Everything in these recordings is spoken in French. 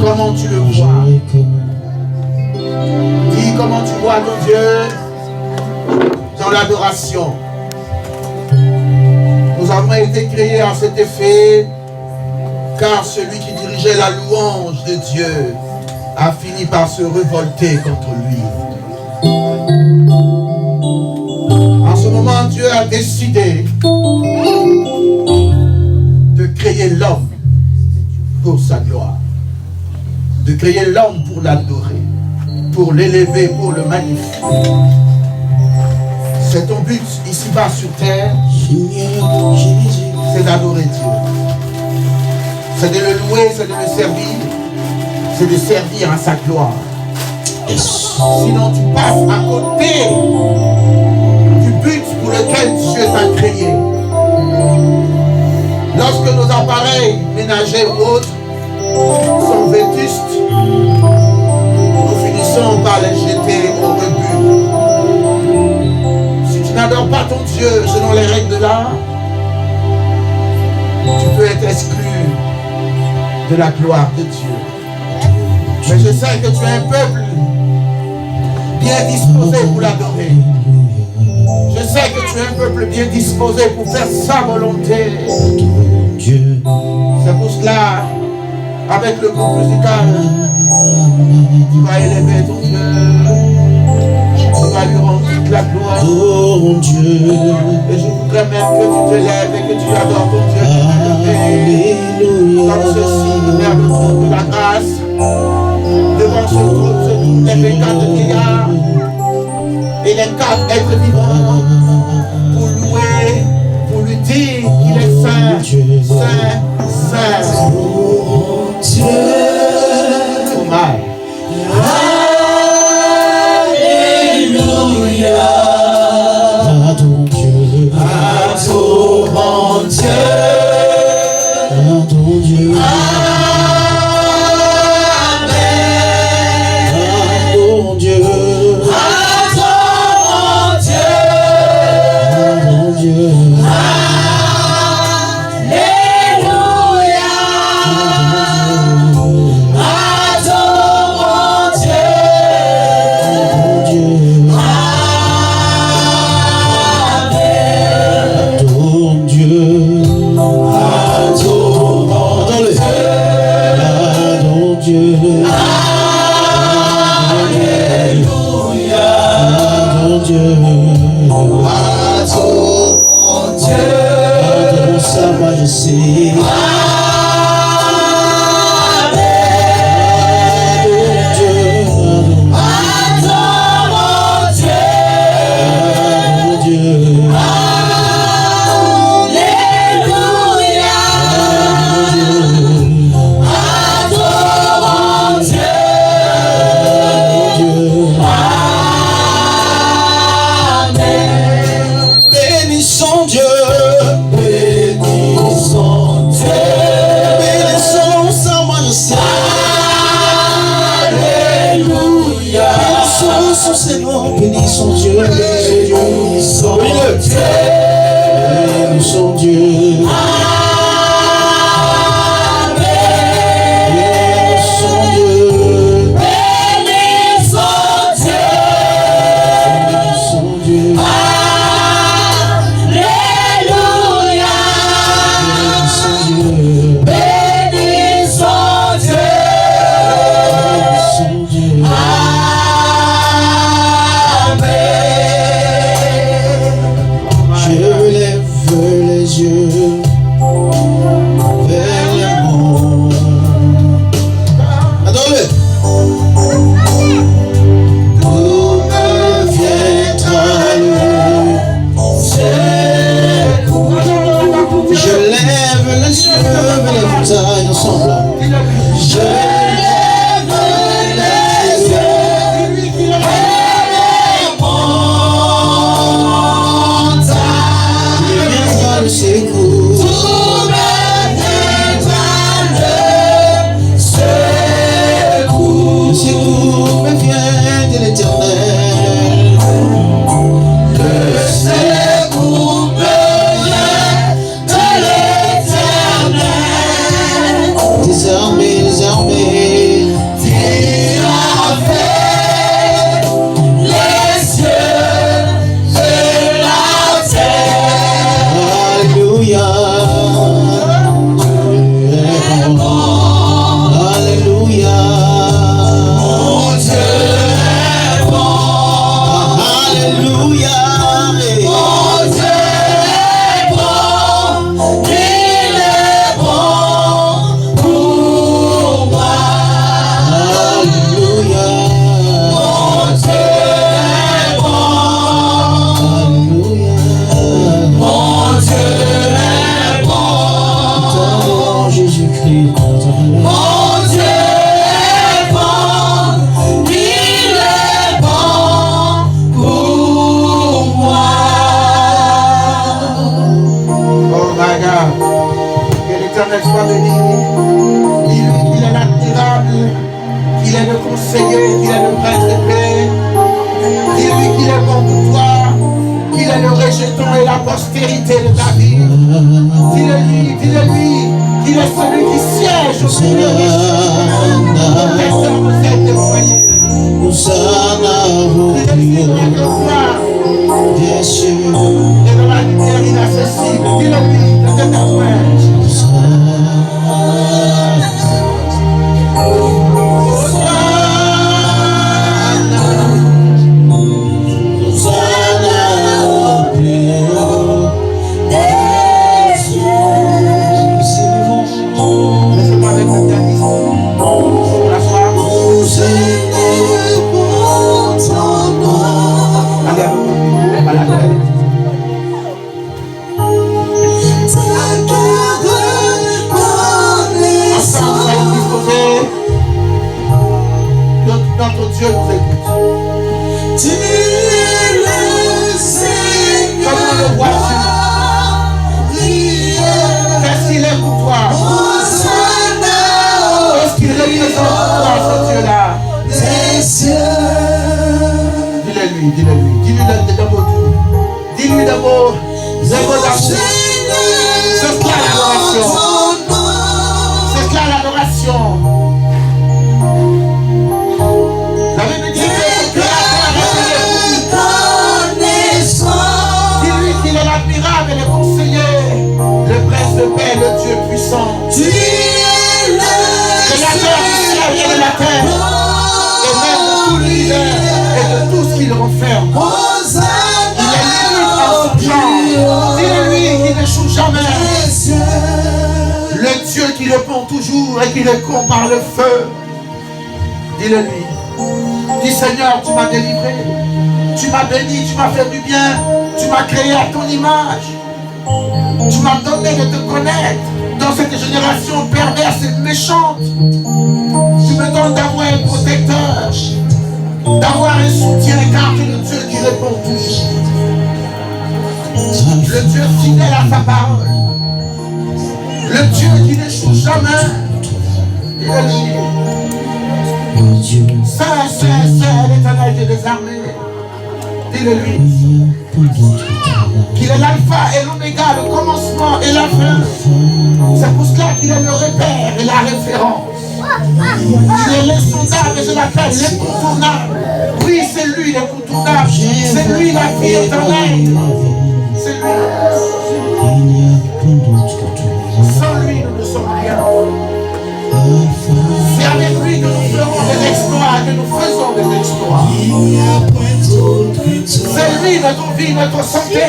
comment tu le vois. Dis comment tu vois ton Dieu dans l'adoration. Nous avons été créés à cet effet, car celui qui dirigeait la louange de Dieu a fini par se révolter contre lui. En ce moment, Dieu a décidé de créer l'homme pour sa gloire, de créer l'homme pour l'adorer, pour l'élever, pour le magnifier. C'est ton but ici-bas sur terre, c'est d'adorer Dieu. C'est de le louer, c'est de le servir, c'est de servir à sa gloire. Sinon tu passes à côté du but pour lequel Dieu t'a créé. Lorsque nos appareils ménagers ou autres sont vétustes, nous finissons par les jeter au rebut. Si tu n'adores pas ton Dieu selon les règles de l'art, tu peux être exclu de la gloire de Dieu. Mais je sais que tu es un peuple bien disposé pour l'adorer. Je sais que tu es un peuple bien disposé pour faire sa volonté. C'est pour cela, avec le groupe musical, tu vas élever ton Dieu. Tu vas lui rendre toute la gloire. Et je voudrais même que tu te lèves et que tu adores ton Dieu. Comme ceci, vers le trône de la grâce. Devant ce trône se trouvent les 24 vieillards et les 4 êtres vivants pour louer, pour lui dire qu'il est saint, saint, saint. Dieu. Oh my. Alléluia. À ton Dieu. À ton Dieu. À ton Dieu. Désormais, Mon Dieu est bon, il est bon pour moi. Oh my God, que l'Éternel soit béni. Dis-lui qu'il est l'admirable, qu'il est le conseiller, qu'il est le prince de paix. Dis-lui qu'il est bon pour toi, qu'il est le rejeton et la postérité de ta vie. Dis-le-lui qu'il est celui qui siège au milieu des cieux. Personne ne s'est déployé. Dis-le-lui de gloire. Et dans la lumière inaccessible, dis-le-lui de tes témoins. Notre Dieu nous écoute. Tu es le Seigneur. Comment le vois-tu? Qu'est-ce qu'il est pour toi? Qu'est-ce qu'il représente pour toi, ce Dieu-là? Dis-le-lui. Dis-lui de mots doux. Dis-lui de mots d'amour. C'est cela l'adoration. C'est cela l'adoration. L'admirable et le conseiller, le prince de paix, le Dieu puissant. Tu es le créateur du ciel et de la terre, et même de tout l'univers et de tout ce qu'il renferme. Il est l'unique en son genre. Dis-le-lui qui n'échoue jamais. Le Dieu qui répond toujours et qui répond par le feu. Dis-le-lui. Dis Seigneur, tu m'as délivré. Tu m'as béni, tu m'as fait du bien. Tu m'as créé à ton image. Tu m'as donné de te connaître dans cette génération perverse et méchante. Tu me donnes d'avoir un protecteur, d'avoir un soutien, car tu es le Dieu qui répond toujours. Le Dieu fidèle à sa parole. Le Dieu qui n'échoue jamais. Il est lui. Saint, l'Éternel des armées. Dis-le-lui qu'il est l'alpha et l'oméga, le commencement et la fin. C'est pour cela qu'il est le repère et la référence. Il est l'insondable et je l'appelle l'incontournable. Oui, c'est lui l'incontournable. C'est lui la vie éternelle. C'est lui. Sans lui, nous ne sommes rien. C'est avec lui que nous ferons des exploits, que nous faisons des exploits. C'est lui notre vie, notre santé.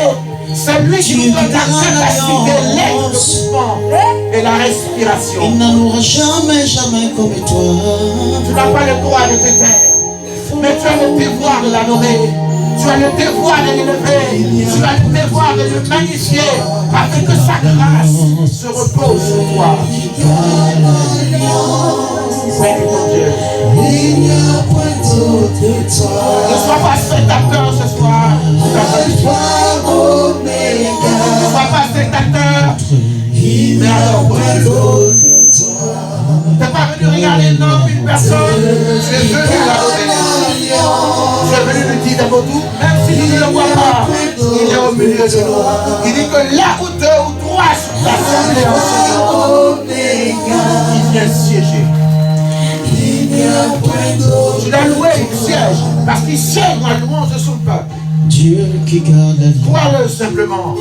C'est lui qui nous donne la capacité, l'aide, le mouvement et la respiration. Il n'aura jamais comme toi. Tu n'as pas le droit de te taire, mais tu as le devoir de l'adorer. Tu as le devoir de l'élever. Tu as le devoir de le magnifier afin que sa grâce se repose sur toi. Bénis ton Dieu. Il n'y a point d'autre que toi. Ne sois pas spectateur ce soir. Ne sois pas spectateur. Il n'y a point d'autre que toi. Tu n'es pas venu regarder un homme, une personne. Tu es venu l'adorer. Tu es venu lui dire des mots doux, même si tu ne le vois pas. Il est au milieu de nous. Il dit que là où deux ou trois sont rassemblés ensemble, il vient siéger. Tu l'as loué, il siège, parce qu'il siège dans la louange de son peuple. Dieu qui garde la vie. Crois-le simplement.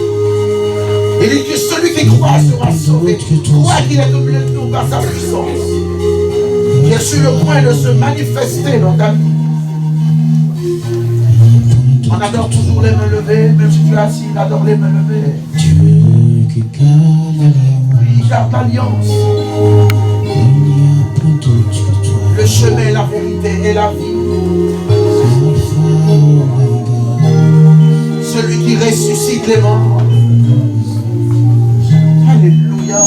Il dit que celui qui croit sera sauvé. Crois qu'il est au milieu de nous par sa puissance. Il est sur le point de se manifester dans ta vie. On adore toujours les mains levées, même si tu es assis, on adore les mains levées. Dieu qui garde l'alliance. Oui, il garde l'alliance. Le chemin, la vérité et la vie. Celui qui ressuscite les morts. Alléluia.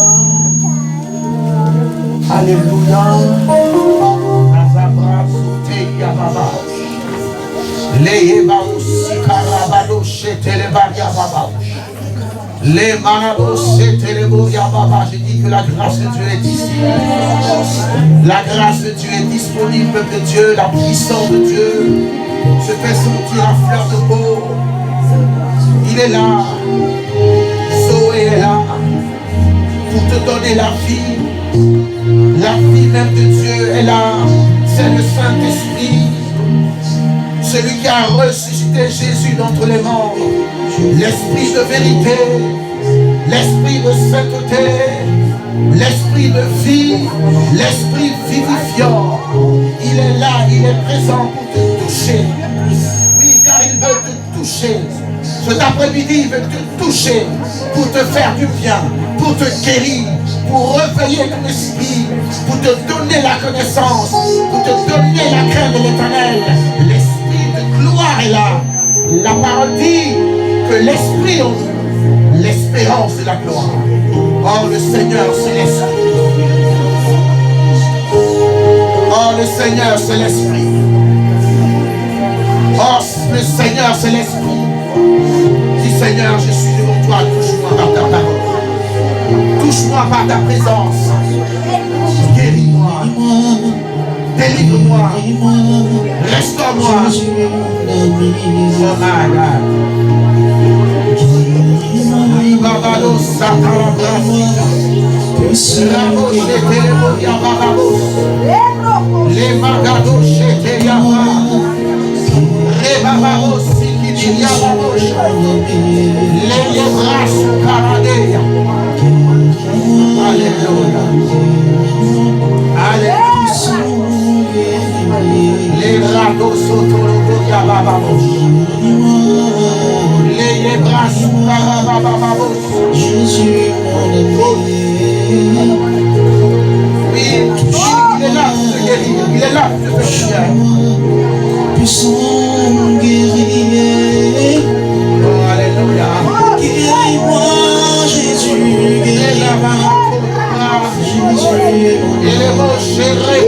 Alléluia. Azabra Soteya Baba. Leye Baousi Karabado Chetelebaria Baba. Les Marabos Chetelebaria Baba. J'ai dit que la grâce de Dieu est ici. La grâce de Dieu est disponible, peuple de Dieu. La puissance de Dieu se fait sentir à fleur de peau. Il est là. Zoé est là pour te donner la vie. La vie même de Dieu est là. C'est le Saint-Esprit. Celui qui a ressuscité Jésus d'entre les morts. L'Esprit de vérité. L'Esprit de sainteté. L'Esprit de vie. L'Esprit vivifiant. Il est là, il est présent pour te toucher. Oui, car il veut te toucher. Cet après-midi, il veut te toucher pour te faire du bien, pour te guérir, pour réveiller ton esprit, pour te donner la connaissance, pour te donner la crainte de l'Éternel. L'esprit de gloire est là. La parole dit que l'esprit en nous, l'espérance de la gloire. Oh, le Seigneur, c'est l'esprit. Oh, le Seigneur, c'est l'esprit. Oh, le Seigneur, c'est l'esprit. Dis Seigneur, je suis devant toi, touche-moi par ta parole. Touche-moi par ta présence. Guéris-moi. Délivre-moi. Restaure-moi. Oh my God. Babalo Satarabasika. Ramos Eteleboya Bababos. Les Magados Cheteyama. Rebababos. Les bras sous Caradeya. Alléluia. Alléluia. Les rados Sotologoya Bababos. Les bras sous Carabababos. Jésus, mon ami. Oui, il est là pour te guérir. Il est là pour te faire bien. Puissant guerrier. Oh, alléluia. Guéris-moi, Jésus, guéris-moi. Jésus,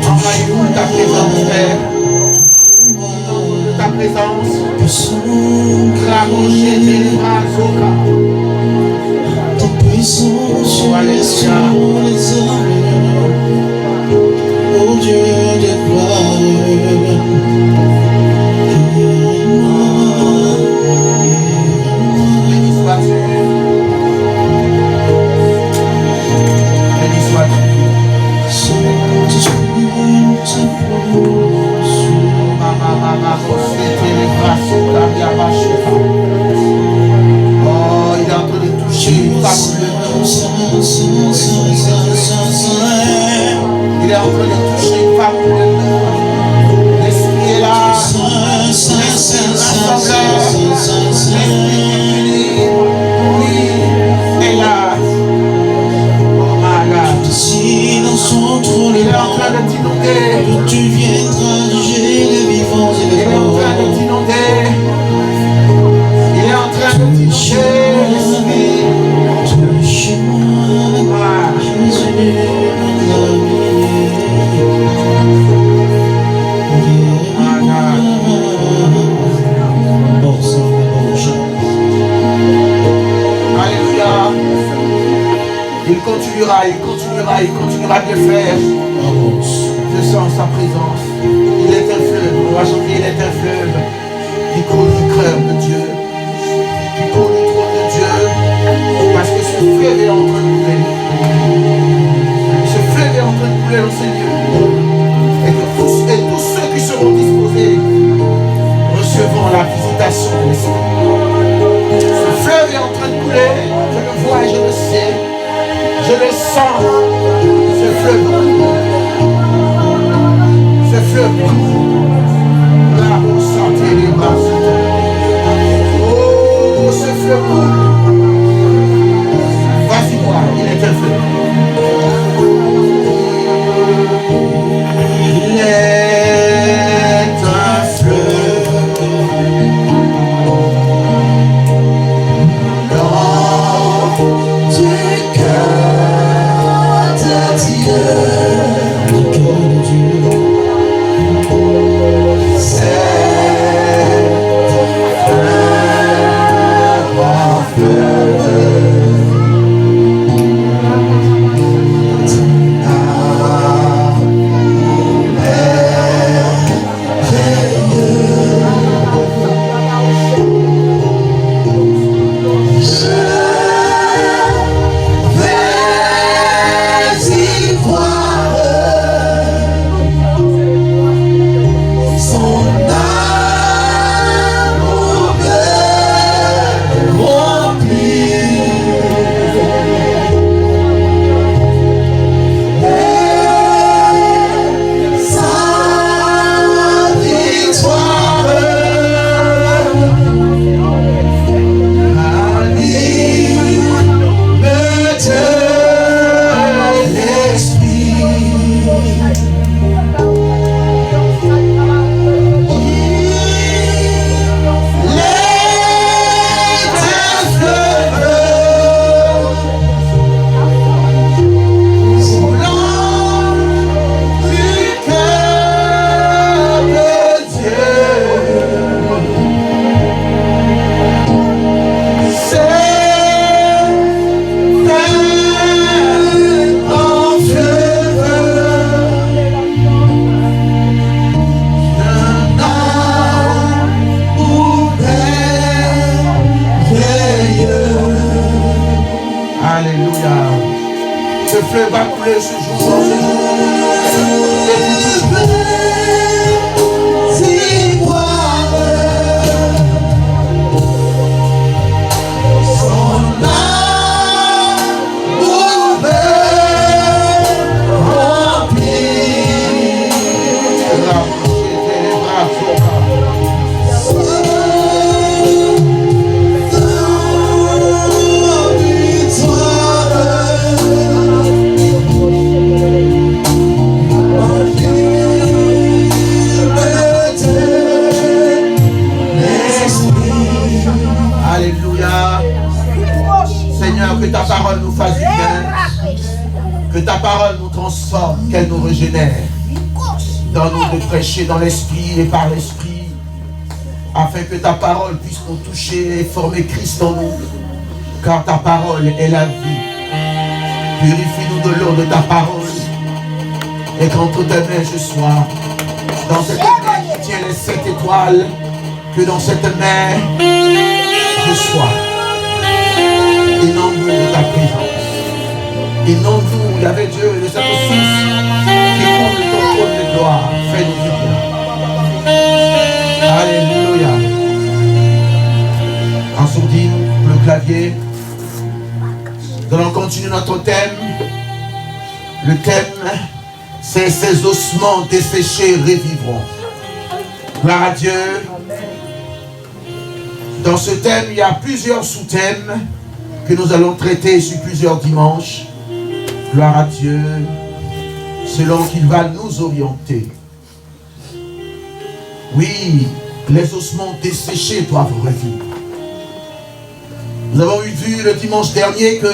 envahis-nous de ta présence, Père. De ta présence. Ramoché, délivra, Zoka. Ta puissance sur les armes. Oh Dieu de gloire, béni sois-tu. Béni sois-tu. Oh, il est en train de toucher une femme. Il est en train de toucher une femme. L'esprit est là. L'esprit rassembleur. L'esprit unis. Oui, est là. Oh my God. Si dans son trône, Il est en train de t'inonder. que tu viendras juger les vivants et Il les est en train de morts. t'inonder. Il est en train de t'inonder. L'esprit. Touche-moi, Jésus, mon ami. Alléluia. Il continuera de le faire. Je sens sa présence. Il est un fleuve. On va chanter, il est un fleuve qui coule du cœur de Dieu. Qui coule du trône de Dieu. Parce que ce fleuve est en train de couler. Ce fleuve est en train de couler dans ces lieux. Et que tous ceux qui seront disposés recevront la visitation de l'Esprit. Ce fleuve est en train de couler. Je le vois et je le sais. Je le sens. Ce fleuve coule. Ce fleuve coule. Là, vous sentez les bras. Oh, ce fleuve coule. Voici moi, il est un fleuve. Il est un fleuve. Dans du cœur. Le fleuve va couler ce jour, en ce jour. Que ta parole nous fasse du bien, que ta parole nous transforme, qu'elle nous régénère. Donne-nous de prêcher dans l'esprit et par l'esprit, afin que ta parole puisse nous toucher et former Christ en nous, car ta parole est la vie. Purifie-nous de l'eau de ta parole, et qu'entre tes mains je sois, dans cette main qui tient les 7 étoiles, que dans cette main je sois. Inonde-nous de ta présence. Inonde-nous, il y avait Dieu de cette source qui comble ton trône de gloire. Fais-nous du bien. Alléluia. En sourdine, le clavier. Nous allons continuer notre thème. Le thème, c'est ces ossements desséchés revivront. Gloire à Dieu. Dans ce thème, il y a plusieurs sous-thèmes que nous allons traiter sur plusieurs dimanches. Gloire à Dieu, selon qu'il va nous orienter. Oui, les ossements desséchés doivent revivre. Nous avons vu le dimanche dernier que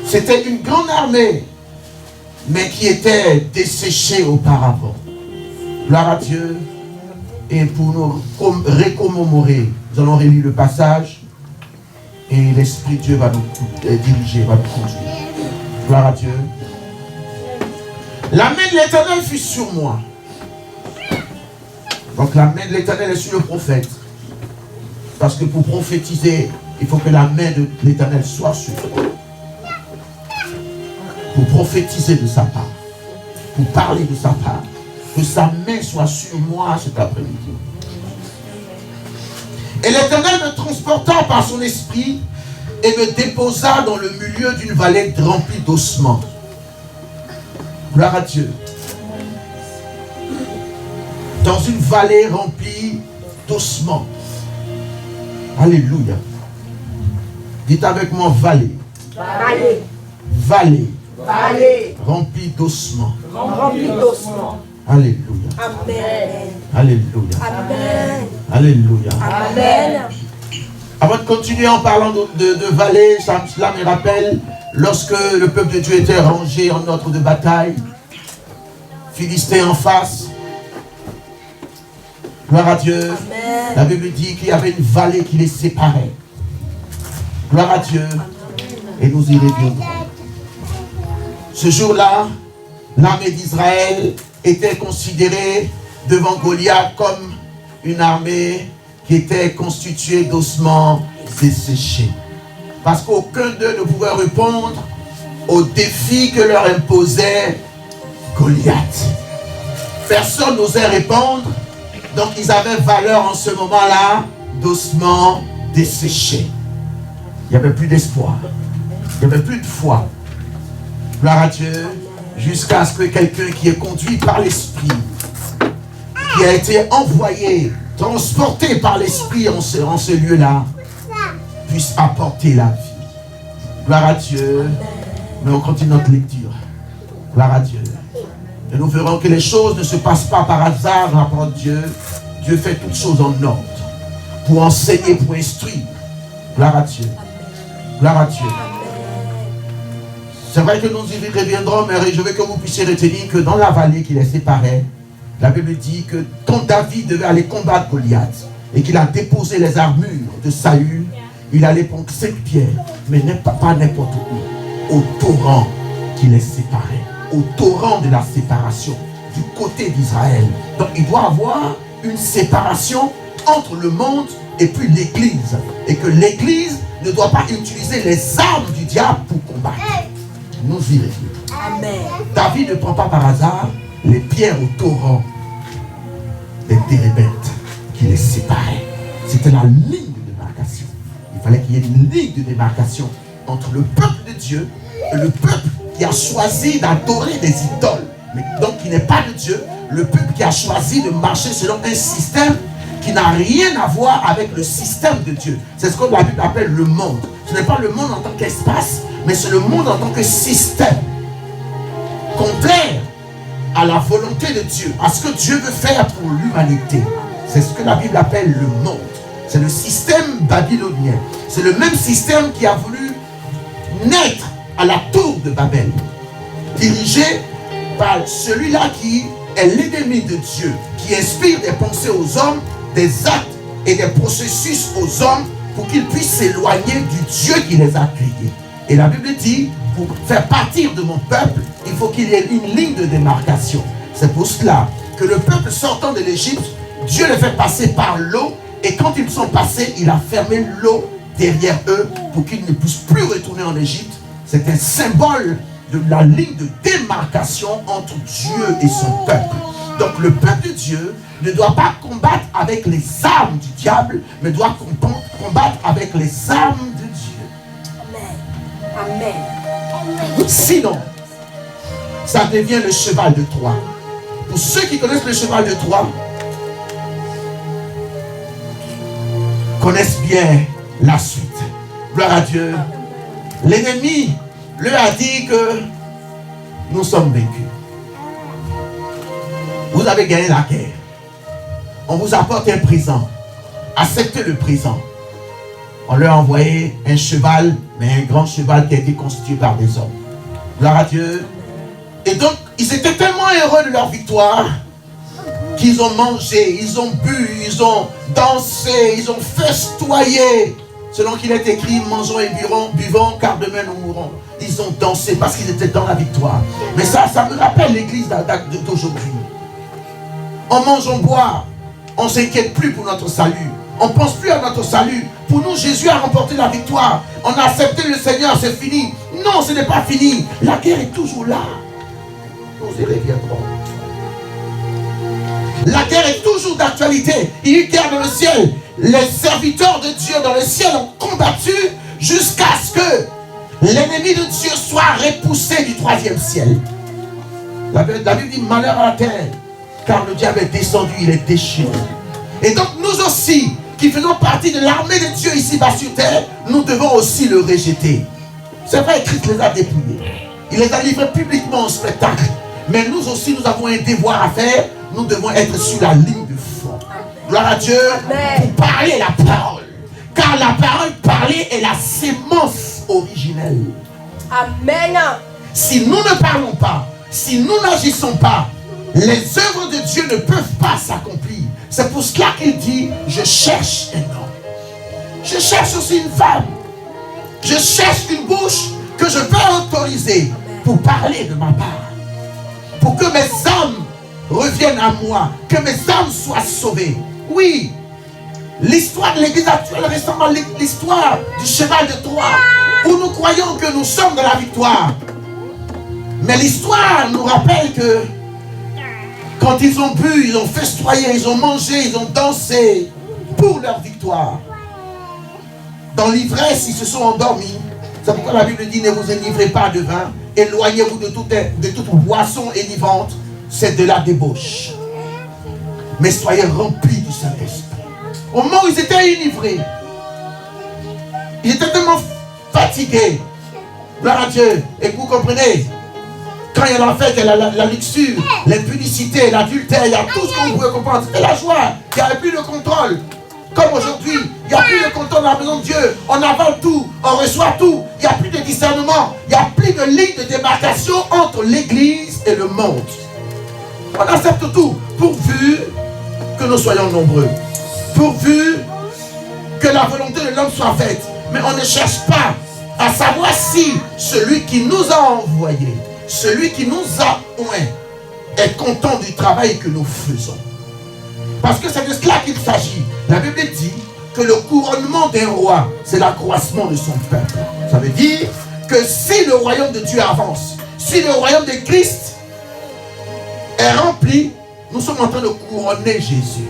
c'était une grande armée, mais qui était desséchée auparavant. Gloire à Dieu. Et pour nous récommémorer, nous allons relire le passage. Et l'Esprit de Dieu va nous diriger, va nous conduire. Gloire à Dieu. La main de l'Éternel fut sur moi. Donc la main de l'Éternel est sur le prophète. Parce que pour prophétiser, il faut que la main de l'Éternel soit sur toi. Pour prophétiser de sa part. Pour parler de sa part. Que sa main soit sur moi cet après-midi. Et l'Éternel me transporta par son esprit et me déposa dans le milieu d'une vallée remplie d'ossements. Gloire à Dieu. Dans une vallée remplie d'ossements. Alléluia. Dites avec moi vallée. Vallée. Vallée. Vallée. Remplie d'ossements. Remplie d'ossements. Alléluia. Amen. Alléluia. Amen. Alléluia. Amen. Avant de continuer en parlant de vallée, cela me rappelle lorsque le peuple de Dieu était rangé en ordre de bataille, Philistin en face. Gloire à Dieu. Amen. La Bible dit qu'il y avait une vallée qui les séparait. Gloire à Dieu. Et nous y reviendrons. Ce jour-là, l'armée d'Israël était considérée devant Goliath comme une armée qui était constituée d'ossements desséchés. Parce qu'aucun d'eux ne pouvait répondre au défi que leur imposait Goliath. Personne n'osait répondre, donc ils avaient valeur en ce moment-là d'ossements desséchés. Il n'y avait plus d'espoir, il n'y avait plus de foi. Gloire à Dieu, jusqu'à ce que quelqu'un qui est conduit par l'Esprit, qui a été envoyé, transporté par l'Esprit en ce lieu-là, puisse apporter la vie. Gloire à Dieu. Mais on continue notre lecture. Gloire à Dieu. Et nous verrons que les choses ne se passent pas par hasard dans la parole de Dieu. Dieu fait toutes choses en ordre. Pour enseigner, pour instruire. Gloire à Dieu. Gloire à Dieu. C'est vrai que nous y reviendrons, mais je veux que vous puissiez retenir que dans la vallée qui les séparait, la Bible dit que quand David devait aller combattre Goliath et qu'il a déposé les armures de Saül, il allait prendre 5 pierres, mais pas n'importe où, au torrent qui les séparait, au torrent de la séparation du côté d'Israël. Donc il doit y avoir une séparation entre le monde et puis l'Église, et que l'Église ne doit pas utiliser les armes du diable pour combattre. nous irons. Amen. David ne prend pas par hasard les pierres au torrent des térébintes qui les séparaient. C'était la ligne de démarcation. Il fallait qu'il y ait une ligne de démarcation entre le peuple de Dieu et le peuple qui a choisi d'adorer des idoles, mais donc qui n'est pas de Dieu, le peuple qui a choisi de marcher selon un système qui n'a rien à voir avec le système de Dieu. C'est ce que la Bible appelle le monde. Ce n'est pas le monde en tant qu'espace, mais c'est le monde en tant que système. Contraire à la volonté de Dieu, à ce que Dieu veut faire pour l'humanité. C'est ce que la Bible appelle le monde. C'est le système babylonien. C'est le même système qui a voulu naître à la tour de Babel, dirigé par celui-là qui est l'ennemi de Dieu, qui inspire des pensées aux hommes, des actes et des processus aux hommes pour qu'ils puissent s'éloigner du Dieu qui les a créés. Et la Bible dit, pour faire partir de mon peuple, il faut qu'il y ait une ligne de démarcation. C'est pour cela que le peuple sortant de l'Égypte, Dieu les fait passer par l'eau, et quand ils sont passés, il a fermé l'eau derrière eux pour qu'ils ne puissent plus retourner en Égypte. C'est un symbole de la ligne de démarcation entre Dieu et son peuple. Donc le peuple de Dieu ne doit pas combattre avec les armes du diable, mais doit combattre avec les armes de Dieu. Amen. Amen. Sinon, ça devient le cheval de Troie. Pour ceux qui connaissent le cheval de Troie, connaissent bien la suite. Gloire à Dieu. L'ennemi lui a dit que nous sommes vaincus. Vous avez gagné la guerre. On vous apporte un présent. Acceptez le présent. On leur a envoyé un cheval, mais un grand cheval qui a été constitué par des hommes. Gloire à Dieu. Et donc, ils étaient tellement heureux de leur victoire qu'ils ont mangé, ils ont bu, ils ont dansé, ils ont festoyé. Selon qu'il est écrit, mangeons et buvons, car demain nous mourrons. Ils ont dansé parce qu'ils étaient dans la victoire. Mais ça me rappelle l'église d'aujourd'hui. On mange, on boit, on ne s'inquiète plus pour notre salut. On ne pense plus à notre salut. Pour nous, Jésus a remporté la victoire. On a accepté le Seigneur, c'est fini. Non, ce n'est pas fini. La guerre est toujours là. Nous y reviendrons. La guerre est toujours d'actualité. Il y a une guerre dans le ciel. Les serviteurs de Dieu dans le ciel ont combattu jusqu'à ce que l'ennemi de Dieu soit repoussé du troisième ciel. La Bible dit malheur à la terre, car le diable est descendu, il est déchiré. Et donc nous aussi, qui faisons partie de l'armée de Dieu ici-bas sur terre, nous devons aussi le rejeter. C'est vrai, Christ les a dépouillés. Il les a livrés publiquement au spectacle. Mais nous aussi, nous avons un devoir à faire. Nous devons être sur la ligne de front. Gloire à Dieu. Pour parler la parole. Car la parole parlée est la sémence originelle. Amen. Si nous ne parlons pas, si nous n'agissons pas, les œuvres de Dieu ne peuvent pas s'accomplir. C'est pour cela qu'il dit, je cherche un homme. Je cherche aussi une femme. Je cherche une bouche que je peux autoriser pour parler de ma part. Pour que mes âmes reviennent à moi, que mes âmes soient sauvées. Oui, l'histoire de l'église actuelle ressemble à l'histoire du cheval de Troie, où nous croyons que nous sommes dans la victoire. Mais l'histoire nous rappelle que quand ils ont bu, ils ont festoyé, ils ont mangé, ils ont dansé pour leur victoire. Dans l'ivresse, ils se sont endormis. C'est pourquoi la Bible dit, ne vous enivrez pas de vin, éloignez-vous de toute boisson enivrante, c'est de la débauche. Mais soyez remplis du Saint-Esprit. Au moment où ils étaient enivrés, ils étaient tellement fatigués. Gloire à Dieu. Et vous comprenez, quand il y a la fête, il y a la luxure, l'impudicité, l'adultère, il y a tout ce que vous pouvez comprendre. C'était la joie. Il n'y avait plus de contrôle. Comme aujourd'hui, il n'y a plus de contrôle dans la maison de Dieu. On avale tout, on reçoit tout. Il n'y a plus de discernement. Il n'y a plus de ligne de démarcation entre l'église et le monde. On accepte tout, pourvu que nous soyons nombreux. Pourvu que la volonté de l'homme soit faite. Mais on ne cherche pas à savoir si celui qui nous a envoyés, celui qui nous a oints, est content du travail que nous faisons. Parce que c'est de cela qu'il s'agit. La Bible dit que le couronnement d'un roi, c'est l'accroissement de son peuple. Ça veut dire que si le royaume de Dieu avance, si le royaume de Christ est rempli, nous sommes en train de couronner Jésus.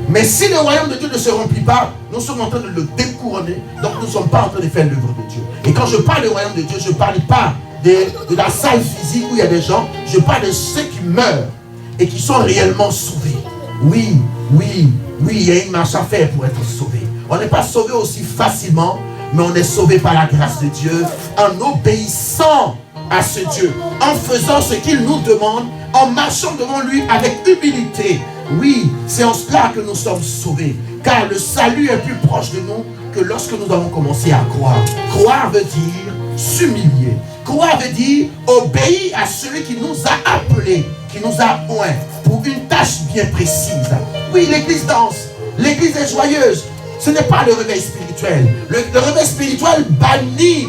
Mais si le royaume de Dieu ne se remplit pas, nous sommes en train de le découronner. Donc nous ne sommes pas en train de faire l'œuvre de Dieu. Et quand je parle du royaume de Dieu, je ne parle pas de la salle physique où il y a des gens. Je parle de ceux qui meurent et qui sont réellement sauvés. Oui, il y a une marche à faire pour être sauvé. On n'est pas sauvé aussi facilement, mais on est sauvé par la grâce de Dieu en obéissant à ce Dieu, en faisant ce qu'il nous demande, en marchant devant lui avec humilité. Oui, c'est en cela que nous sommes sauvés. Car le salut est plus proche de nous que lorsque nous avons commencé à croire. Croire veut dire s'humilier. Croire veut dire obéir à celui qui nous a appelés, qui nous a oints pour une tâche bien précise. Oui, l'église danse, l'église est joyeuse. Ce n'est pas le réveil spirituel. Le réveil spirituel bannit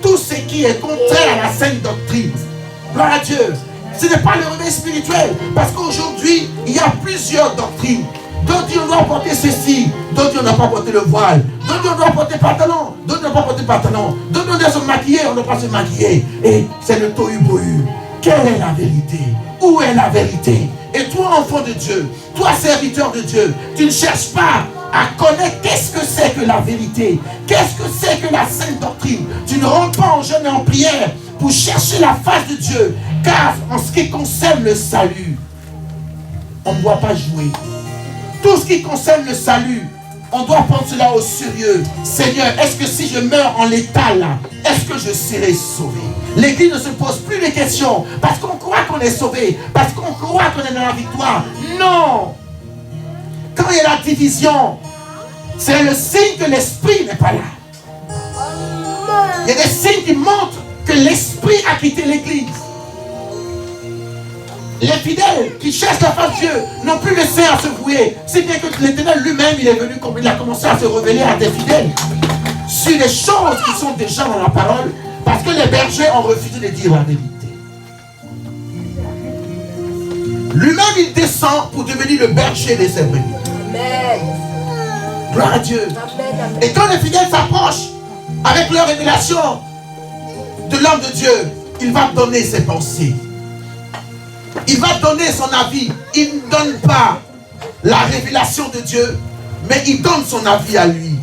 tout ce qui est contraire à la saine doctrine. Gloire à Dieu. Ce n'est pas le réveil spirituel. Parce qu'aujourd'hui, il y a plusieurs doctrines. D'autres disent on doit porter ceci. D'autres disent on ne doit pas porter le voile. D'autres disent on doit porter pantalon. D'autres ne doivent pas porter pantalon. D'autres disent on doit se maquiller. On ne doit pas se maquiller. Et c'est le tohu-bohu. Quelle est la vérité? Où est la vérité? Et toi, enfant de Dieu, toi, serviteur de Dieu, tu ne cherches pas à connaître qu'est-ce que c'est que la vérité, qu'est-ce que c'est que la sainte doctrine. Tu ne rentres pas en jeûne et en prière pour chercher la face de Dieu, car en ce qui concerne le salut, on ne doit pas jouer. Tout ce qui concerne le salut, on doit prendre cela au sérieux. Seigneur, est-ce que si je meurs en l'état là, est-ce que je serai sauvé? L'église ne se pose plus les questions parce qu'on croit qu'on est sauvé, parce qu'on croit qu'on est dans la victoire. Non! Quand il y a la division, c'est le signe que l'esprit n'est pas là. Il y a des signes qui montrent que l'esprit a quitté l'église. Les fidèles qui cherchent la face de Dieu n'ont plus le sein à se vouer. Si bien que l'Éternel lui-même, il est venu, comme il a commencé à se révéler à des fidèles sur les choses qui sont déjà dans la parole, parce que les bergers ont refusé de dire la vérité. Lui-même, il descend pour devenir le berger des brebis. Amen. Gloire à Dieu. Amen. Et quand les fidèles s'approchent avec leur révélation de l'homme de Dieu, il va donner ses pensées. Il va donner son avis. Il ne donne pas la révélation de Dieu, mais il donne son avis à lui.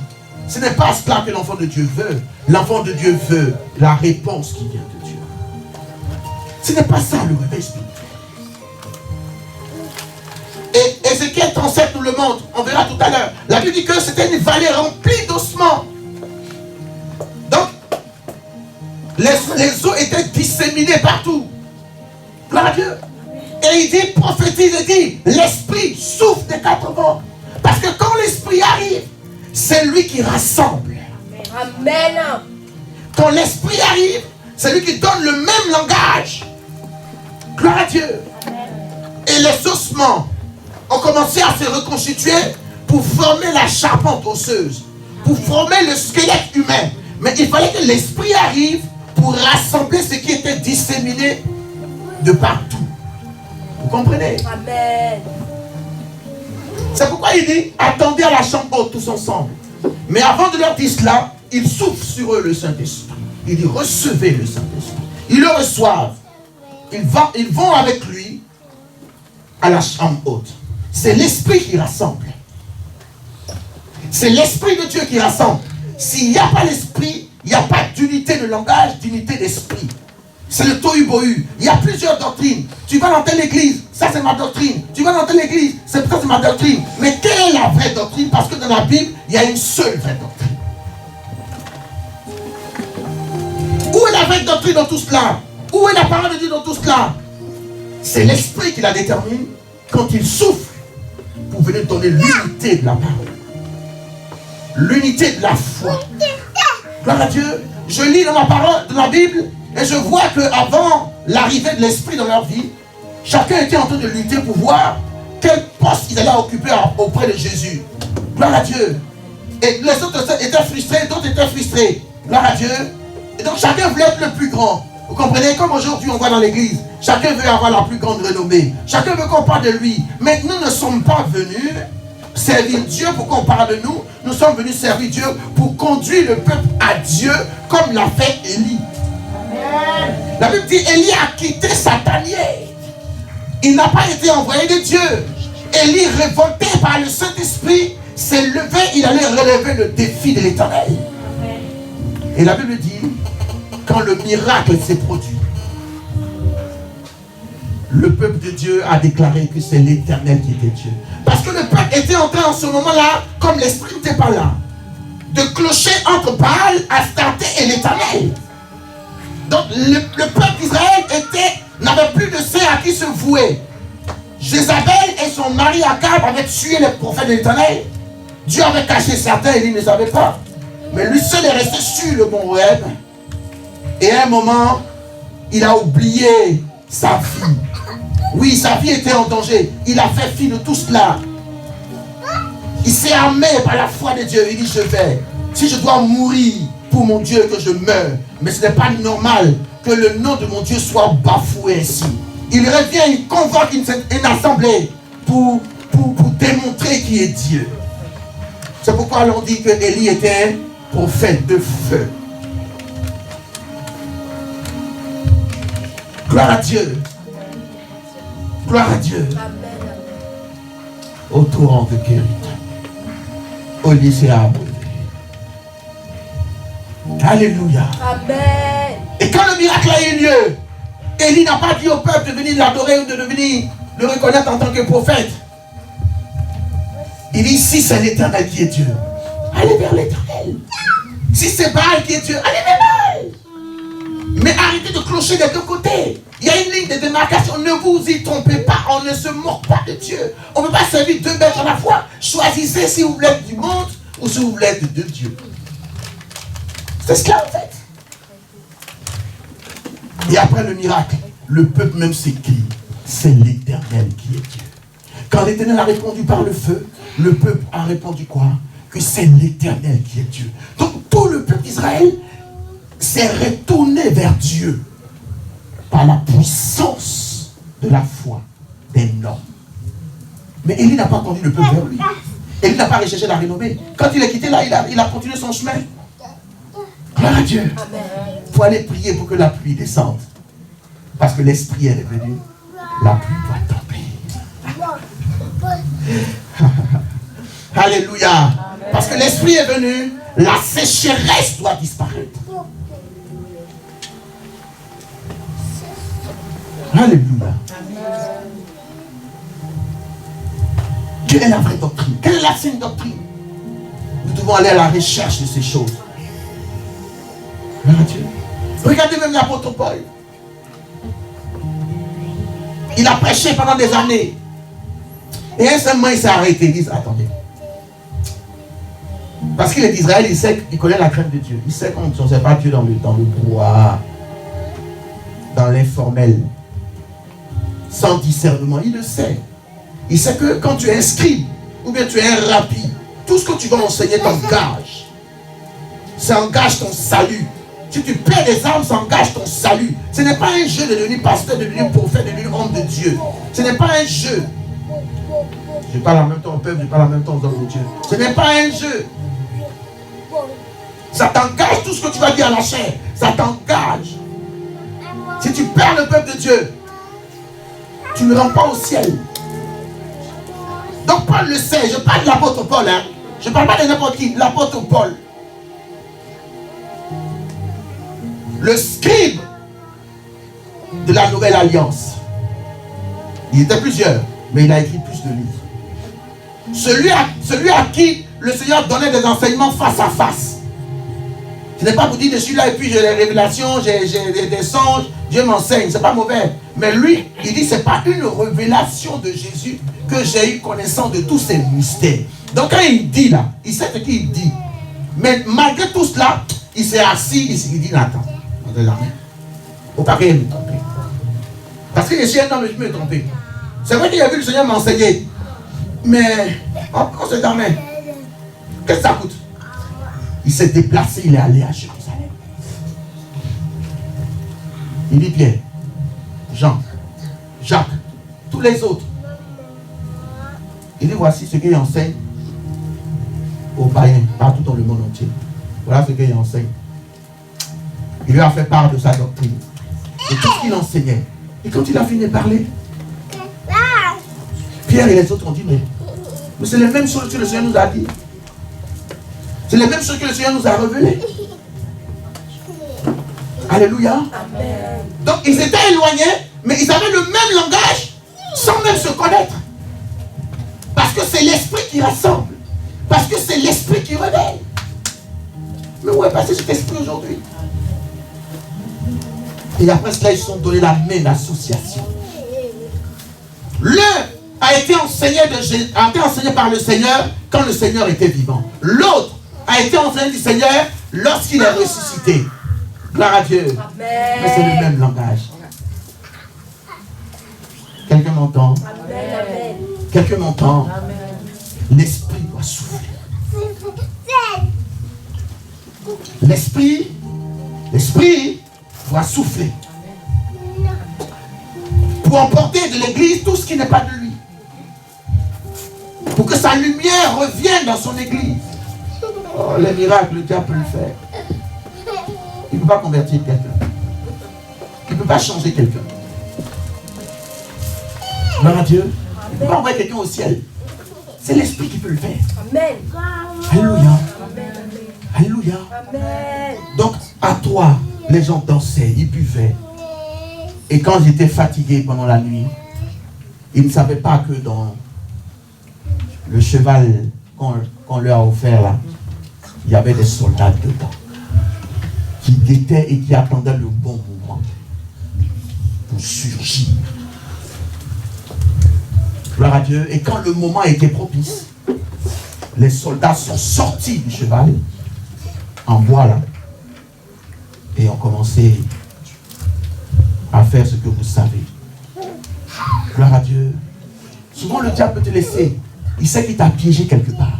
Ce n'est pas cela que l'enfant de Dieu veut. L'enfant de Dieu veut la réponse qui vient de Dieu. Ce n'est pas ça le réveil spirituel. Et Ézéchiel 37 nous le montre. On verra tout à l'heure. La Bible dit que c'était une vallée remplie d'ossements. Donc, les eaux étaient disséminées partout. Gloire à Dieu. Et il dit, prophétise et dit, l'esprit souffle des quatre vents. Parce que quand l'esprit arrive, c'est lui qui rassemble. Amen. Quand l'esprit arrive, c'est lui qui donne le même langage. Gloire à Dieu. Et les ossements ont commencé à se reconstituer pour former la charpente osseuse, pour former le squelette humain. Mais il fallait que l'esprit arrive pour rassembler ce qui était disséminé de partout. Vous comprenez? Amen. C'est pourquoi il dit, attendez à la chambre haute tous ensemble. Mais avant de leur dire cela, il souffle sur eux le Saint-Esprit. Il dit, recevez le Saint-Esprit. Ils le reçoivent. Ils vont avec lui à la chambre haute. C'est l'Esprit qui rassemble. C'est l'Esprit de Dieu qui rassemble. S'il n'y a pas l'Esprit, il n'y a pas d'unité de langage, d'unité d'esprit. C'est le tohu-bohu. Il y a plusieurs doctrines. Tu vas dans telle église, ça c'est ma doctrine. Tu vas dans telle église, ça c'est ma doctrine. Mais quelle est la vraie doctrine? Parce que dans la Bible, il y a une seule vraie doctrine. Où est la vraie doctrine dans tout cela? Où est la parole de Dieu dans tout cela? C'est l'Esprit qui la détermine quand il souffle pour venir donner l'unité de la parole. L'unité de la foi. Gloire à Dieu. Je lis dans ma parole, dans la Bible, et je vois qu'avant l'arrivée de l'Esprit dans leur vie, chacun était en train de lutter pour voir quel poste il allait occuper auprès de Jésus. Gloire à Dieu. Et les autres étaient frustrés, d'autres étaient frustrés. Gloire à Dieu. Et donc chacun voulait être le plus grand. Vous comprenez? Comme aujourd'hui on va dans l'église, chacun veut avoir la plus grande renommée. Chacun veut qu'on parle de lui. Mais nous ne sommes pas venus servir Dieu pour qu'on parle de nous. Nous sommes venus servir Dieu pour conduire le peuple à Dieu comme l'a fait Élie. La Bible dit Élie a quitté sa tanière. Il n'a pas été envoyé de Dieu. Élie, révolté par le Saint-Esprit, s'est levé, il allait relever le défi de l'Éternel. Et la Bible dit, quand le miracle s'est produit, le peuple de Dieu a déclaré que c'est l'Éternel qui était Dieu. Parce que le peuple était en train en ce moment-là, comme l'Esprit n'était pas là, de clocher entre Baal, Astarté et l'Éternel. Donc le peuple d'Israël n'avait plus de saint à qui se vouer. Jézabel et son mari Akab avaient tué les prophètes de l'Éternel. Dieu avait caché certains et il ne savait pas. Mais lui seul est resté sur le mont Horeb. Et à un moment, il a oublié sa fille. Oui, sa fille était en danger. Il a fait fi de tout cela. Il s'est armé par la foi de Dieu. Il dit, je vais. Si je dois mourir pour mon Dieu, que je meure. Mais ce n'est pas normal que le nom de mon Dieu soit bafoué ainsi. Il revient, il convoque une assemblée pour démontrer qui est Dieu. C'est pourquoi l'on dit que Élie était un prophète de feu. Gloire à Dieu. Gloire à Dieu. Au torrent de Kérit. Au lycée à Aboué. Alléluia. Amen. Et quand le miracle a eu lieu, Élie n'a pas dit au peuple de venir l'adorer ou de venir le reconnaître en tant que prophète. Il dit, si c'est l'Éternel qui est Dieu, allez vers l'Éternel. Si c'est Baal qui est Dieu, allez vers Baal. Mais arrêtez de clocher des deux côtés. Il y a une ligne de démarcation. Ne vous y trompez pas. On ne se moque pas de Dieu. On ne peut pas servir deux maîtres à la fois. Choisissez si vous voulez être du monde ou si vous voulez être de Dieu. C'est cela en fait. Et après le miracle, le peuple même s'écrie, c'est l'Éternel qui est Dieu. Quand l'Éternel a répondu par le feu, le peuple a répondu quoi? Que c'est l'Éternel qui est Dieu. Donc tout le peuple d'Israël s'est retourné vers Dieu par la puissance de la foi des noms. Mais Élie n'a pas entendu le peuple vers lui. Élie n'a pas recherché la renommée. Quand il est quitté là, il a continué son chemin. Gloire à Dieu. Il faut aller prier pour que la pluie descende. Parce que l'Esprit est venu. La pluie doit tomber. Alléluia. Amen. Parce que l'Esprit est venu, la sécheresse doit disparaître. Alléluia. Quelle est la vraie doctrine? Quelle est la saine doctrine? Nous devons aller à la recherche de ces choses. Regardez même l'apôtre Paul. Il a prêché pendant des années. Et un seul moment il s'est arrêté. Il dit, attendez. Parce qu'il est d'Israël, il sait qu'il connaît la crainte de Dieu. Il sait qu'on ne sait pas Dieu dans le bois, dans l'informel, sans discernement. Il le sait. Il sait que quand tu es inscrit, ou bien tu es un rapide, tout ce que tu vas enseigner t'engage. Ça engage ton salut. Si tu perds des âmes, ça engage ton salut. Ce n'est pas un jeu de devenir pasteur, de devenir prophète, de devenir homme de Dieu. Ce n'est pas un jeu. Je parle en même temps au peuple, je parle en même temps aux hommes de Dieu. Ce n'est pas un jeu. Ça t'engage tout ce que tu vas dire à la chair. Ça t'engage. Si tu perds le peuple de Dieu, tu ne rentres pas au ciel. Donc Paul le sait. Je parle de l'apôtre Paul. Hein. Je ne parle pas de n'importe qui. L'apôtre Paul. Le scribe de la nouvelle alliance. Il était plusieurs, mais il a écrit plus de livres. Celui à qui le Seigneur donnait des enseignements face à face. Ce n'est pas pour dire je suis là et puis j'ai des révélations, j'ai des songes, Dieu m'enseigne, c'est pas mauvais. Mais lui, il dit c'est pas une révélation de Jésus que j'ai eu connaissance de tous ces mystères. Donc quand il dit là, il sait ce qu'il dit. Mais malgré tout cela, il s'est assis, il dit attends. Au pareil, me tromper. Parce que je suis un homme, je me tromper. C'est vrai qu'il a vu le Seigneur m'enseigner. Mais, on se dormait. Qu'est-ce que ça coûte? Il s'est déplacé, il est allé à Jérusalem. Il dit Pierre, Jean, Jacques, tous les autres. Il dit voici ce qu'il enseigne aux païens, partout dans le monde entier. Voilà ce qu'il enseigne. Il lui a fait part de sa doctrine. de tout ce qu'il enseignait. Et quand il a fini de parler, Pierre et les autres ont dit, mais c'est les mêmes choses que le Seigneur nous a dit. C'est les mêmes choses que le Seigneur nous a révélées. Alléluia. Amen. Donc ils étaient éloignés, mais ils avaient le même langage sans même se connaître. Parce que c'est l'esprit qui rassemble. Parce que c'est l'esprit qui réveille. Mais où est passé cet esprit aujourd'hui? Et après cela, ils se sont donné la même association. L'un a été enseigné par le Seigneur quand le Seigneur était vivant. L'autre a été enseigné du Seigneur lorsqu'il est ressuscité. Gloire à Dieu. Amen. Mais c'est le même langage. Quelqu'un m'entend? Amen. Quelqu'un m'entend? L'esprit doit souffler. L'esprit doit souffler. Pour emporter de l'église tout ce qui n'est pas de lui. Pour que sa lumière revienne dans son église. Oh, les miracles, le diable peut le faire. Il ne peut pas convertir quelqu'un. Il ne peut pas changer quelqu'un. Gloire à Dieu. Il ne peut pas envoyer quelqu'un au ciel. C'est l'esprit qui peut le faire. Amen. Alléluia. Alléluia. Amen. Donc, à toi, les gens dansaient, ils buvaient. Et quand j'étais fatigué pendant la nuit, ils ne savaient pas que dans le cheval qu'on leur a offert là, il y avait des soldats dedans qui guettaient et qui attendaient le bon moment pour surgir. Gloire à Dieu. Et quand le moment était propice, les soldats sont sortis du cheval en bois là et ont commencé à faire ce que vous savez. Gloire à Dieu. Souvent le diable peut te laisser. Il sait qu'il t'a piégé quelque part.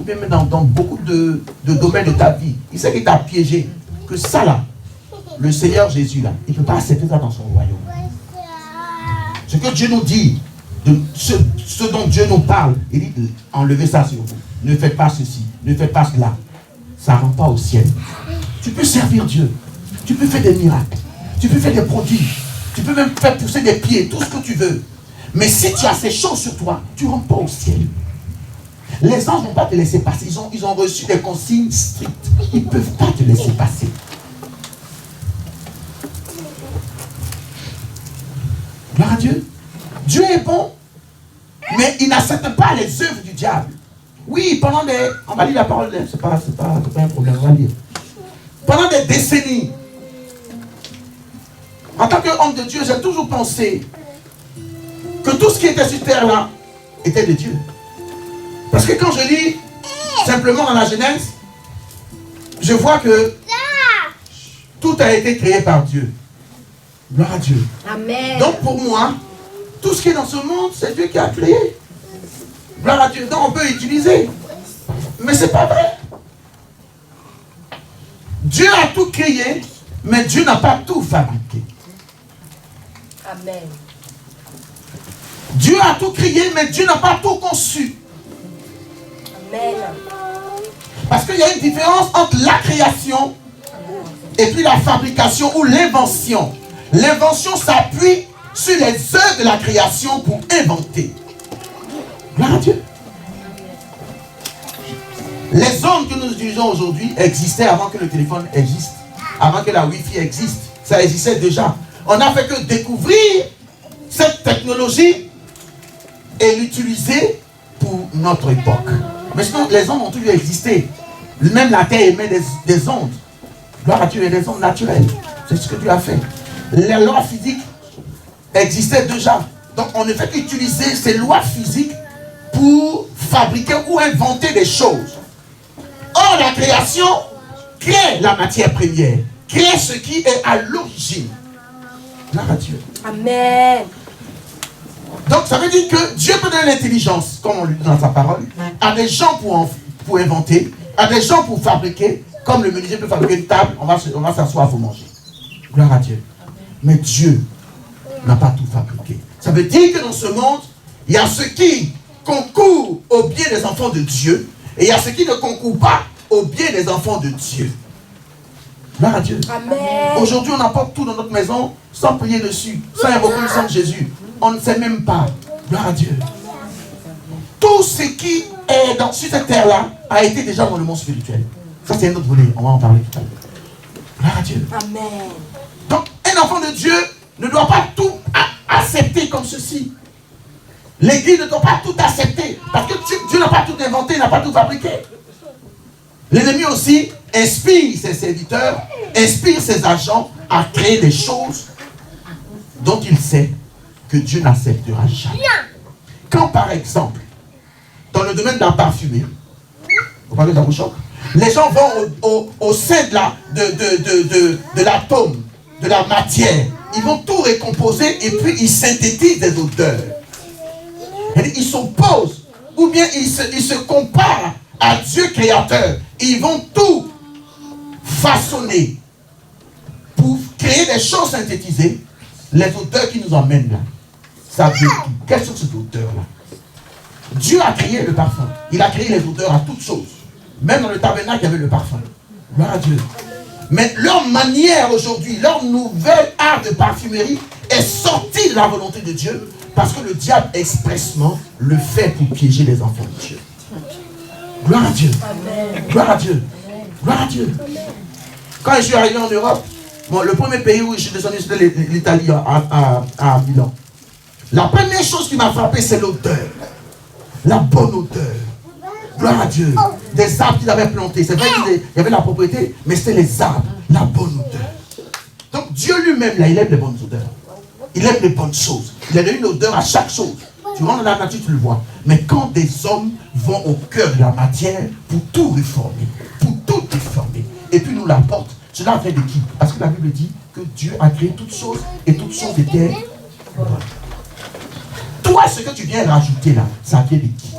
Même dans beaucoup de domaines de ta vie. Il sait qu'il t'a piégé. Que ça là, le Seigneur Jésus là, il ne peut pas accepter ça dans son royaume. Ce que Dieu nous dit, ce dont Dieu nous parle, il dit enlevez ça sur vous. Ne faites pas ceci, ne faites pas cela. Ça ne rentre pas au ciel. Tu peux servir Dieu. Tu peux faire des miracles. Tu peux faire des prodiges. Tu peux même faire pousser des pieds, tout ce que tu veux. Mais si tu as ces choses sur toi, tu ne rentres pas au ciel. Les anges ne vont pas te laisser passer. Ils ont reçu des consignes strictes. Ils ne peuvent pas te laisser passer. Gloire à Dieu. Dieu est bon, mais il n'accepte pas les œuvres du diable. Oui, on va lire la parole, c'est pas un problème, on va lire. Pendant des décennies, en tant qu'homme de Dieu, j'ai toujours pensé que tout ce qui était sur terre là était de Dieu. Parce que quand je lis simplement dans la Genèse, je vois que tout a été créé par Dieu. Gloire à Dieu. Amen. Donc pour moi, tout ce qui est dans ce monde, c'est Dieu qui a créé. Gloire à Dieu. Donc on peut utiliser. Mais ce n'est pas vrai. Dieu a tout créé, mais Dieu n'a pas tout fabriqué. Amen. Dieu a tout créé, mais Dieu n'a pas tout conçu. Amen. Parce qu'il y a une différence entre la création et puis la fabrication ou l'invention. L'invention s'appuie sur les œuvres de la création pour inventer. Gloire à Dieu. Les ondes que nous utilisons aujourd'hui existaient avant que le téléphone existe, avant que la Wi-Fi existe. Ça existait déjà. On n'a fait que découvrir cette technologie et l'utiliser pour notre époque. Mais sinon, les ondes ont toujours existé. Même la Terre émet des ondes. Gloire à Dieu, et des ondes naturelles. C'est ce que Dieu a fait. Les lois physiques existaient déjà. Donc on ne fait qu'utiliser ces lois physiques pour fabriquer ou inventer des choses. Or, la création crée la matière première, crée ce qui est à l'origine. Gloire à Dieu. Amen. Donc ça veut dire que Dieu peut donner l'intelligence, comme on lui dit dans sa parole, à des gens pour inventer, à des gens pour fabriquer, comme le menuisier peut fabriquer une table, on va s'asseoir pour manger. Gloire à Dieu. Mais Dieu n'a pas tout fabriqué. Ça veut dire que dans ce monde, il y a ceux qui concourent au bien des enfants de Dieu et il y a ceux qui ne concourent pas au bien des enfants de Dieu. Gloire à Dieu. Amen. Aujourd'hui, on apporte tout dans notre maison sans prier dessus, sans invoquer le sang de Jésus. On ne sait même pas. Gloire à Dieu. Tout ce qui est sur cette terre-là a été déjà dans le monde spirituel. Ça, c'est un autre volet. On va en parler tout à l'heure. Gloire à Dieu. Amen. Donc, un enfant de Dieu ne doit pas tout accepter comme ceci. L'église ne doit pas tout accepter. Parce que Dieu n'a pas tout inventé, il n'a pas tout fabriqué. L'ennemi aussi inspire ses serviteurs, inspire ses agents à créer des choses dont il sait que Dieu n'acceptera jamais. Quand par exemple, dans le domaine de la parfumerie, vous parlez de la bouche, les gens vont au sein de l'atome, de la matière, ils vont tout récomposer et puis ils synthétisent des odeurs. Ils s'opposent ou bien ils se comparent à Dieu créateur. Ils vont tout façonner pour créer des choses synthétisées. Les odeurs qui nous emmènent là, ça veut dire, quelles sont ces odeurs-là? Dieu a créé le parfum. Il a créé les odeurs à toutes choses. Même dans le tabernacle, il y avait le parfum. Gloire à Dieu. Mais leur manière aujourd'hui, leur nouvel art de parfumerie est sorti de la volonté de Dieu parce que le diable expressement le fait pour piéger les enfants de Dieu. Gloire à Dieu. Gloire à Dieu. Gloire à Dieu. Quand je suis arrivé en Europe, le premier pays où je suis descendu, c'était l'Italie, à Milan. La première chose qui m'a frappé, c'est l'odeur. La bonne odeur. Gloire à Dieu. Des arbres qu'il avait plantés. C'est vrai qu'il y avait la propriété, mais c'était les arbres. La bonne odeur. Donc Dieu lui-même, là, il aime les bonnes odeurs. Il aime les bonnes choses. Il a donné une odeur à chaque chose. Tu rentres dans la nature, tu le vois. Mais quand des hommes vont au cœur de la matière pour tout réformer, pour tout déformer, et puis nous l'apportent, cela vient de qui? Parce que la Bible dit que Dieu a créé toutes choses et toutes choses étaient bonnes. Toi, ce que tu viens rajouter là, ça vient de qui?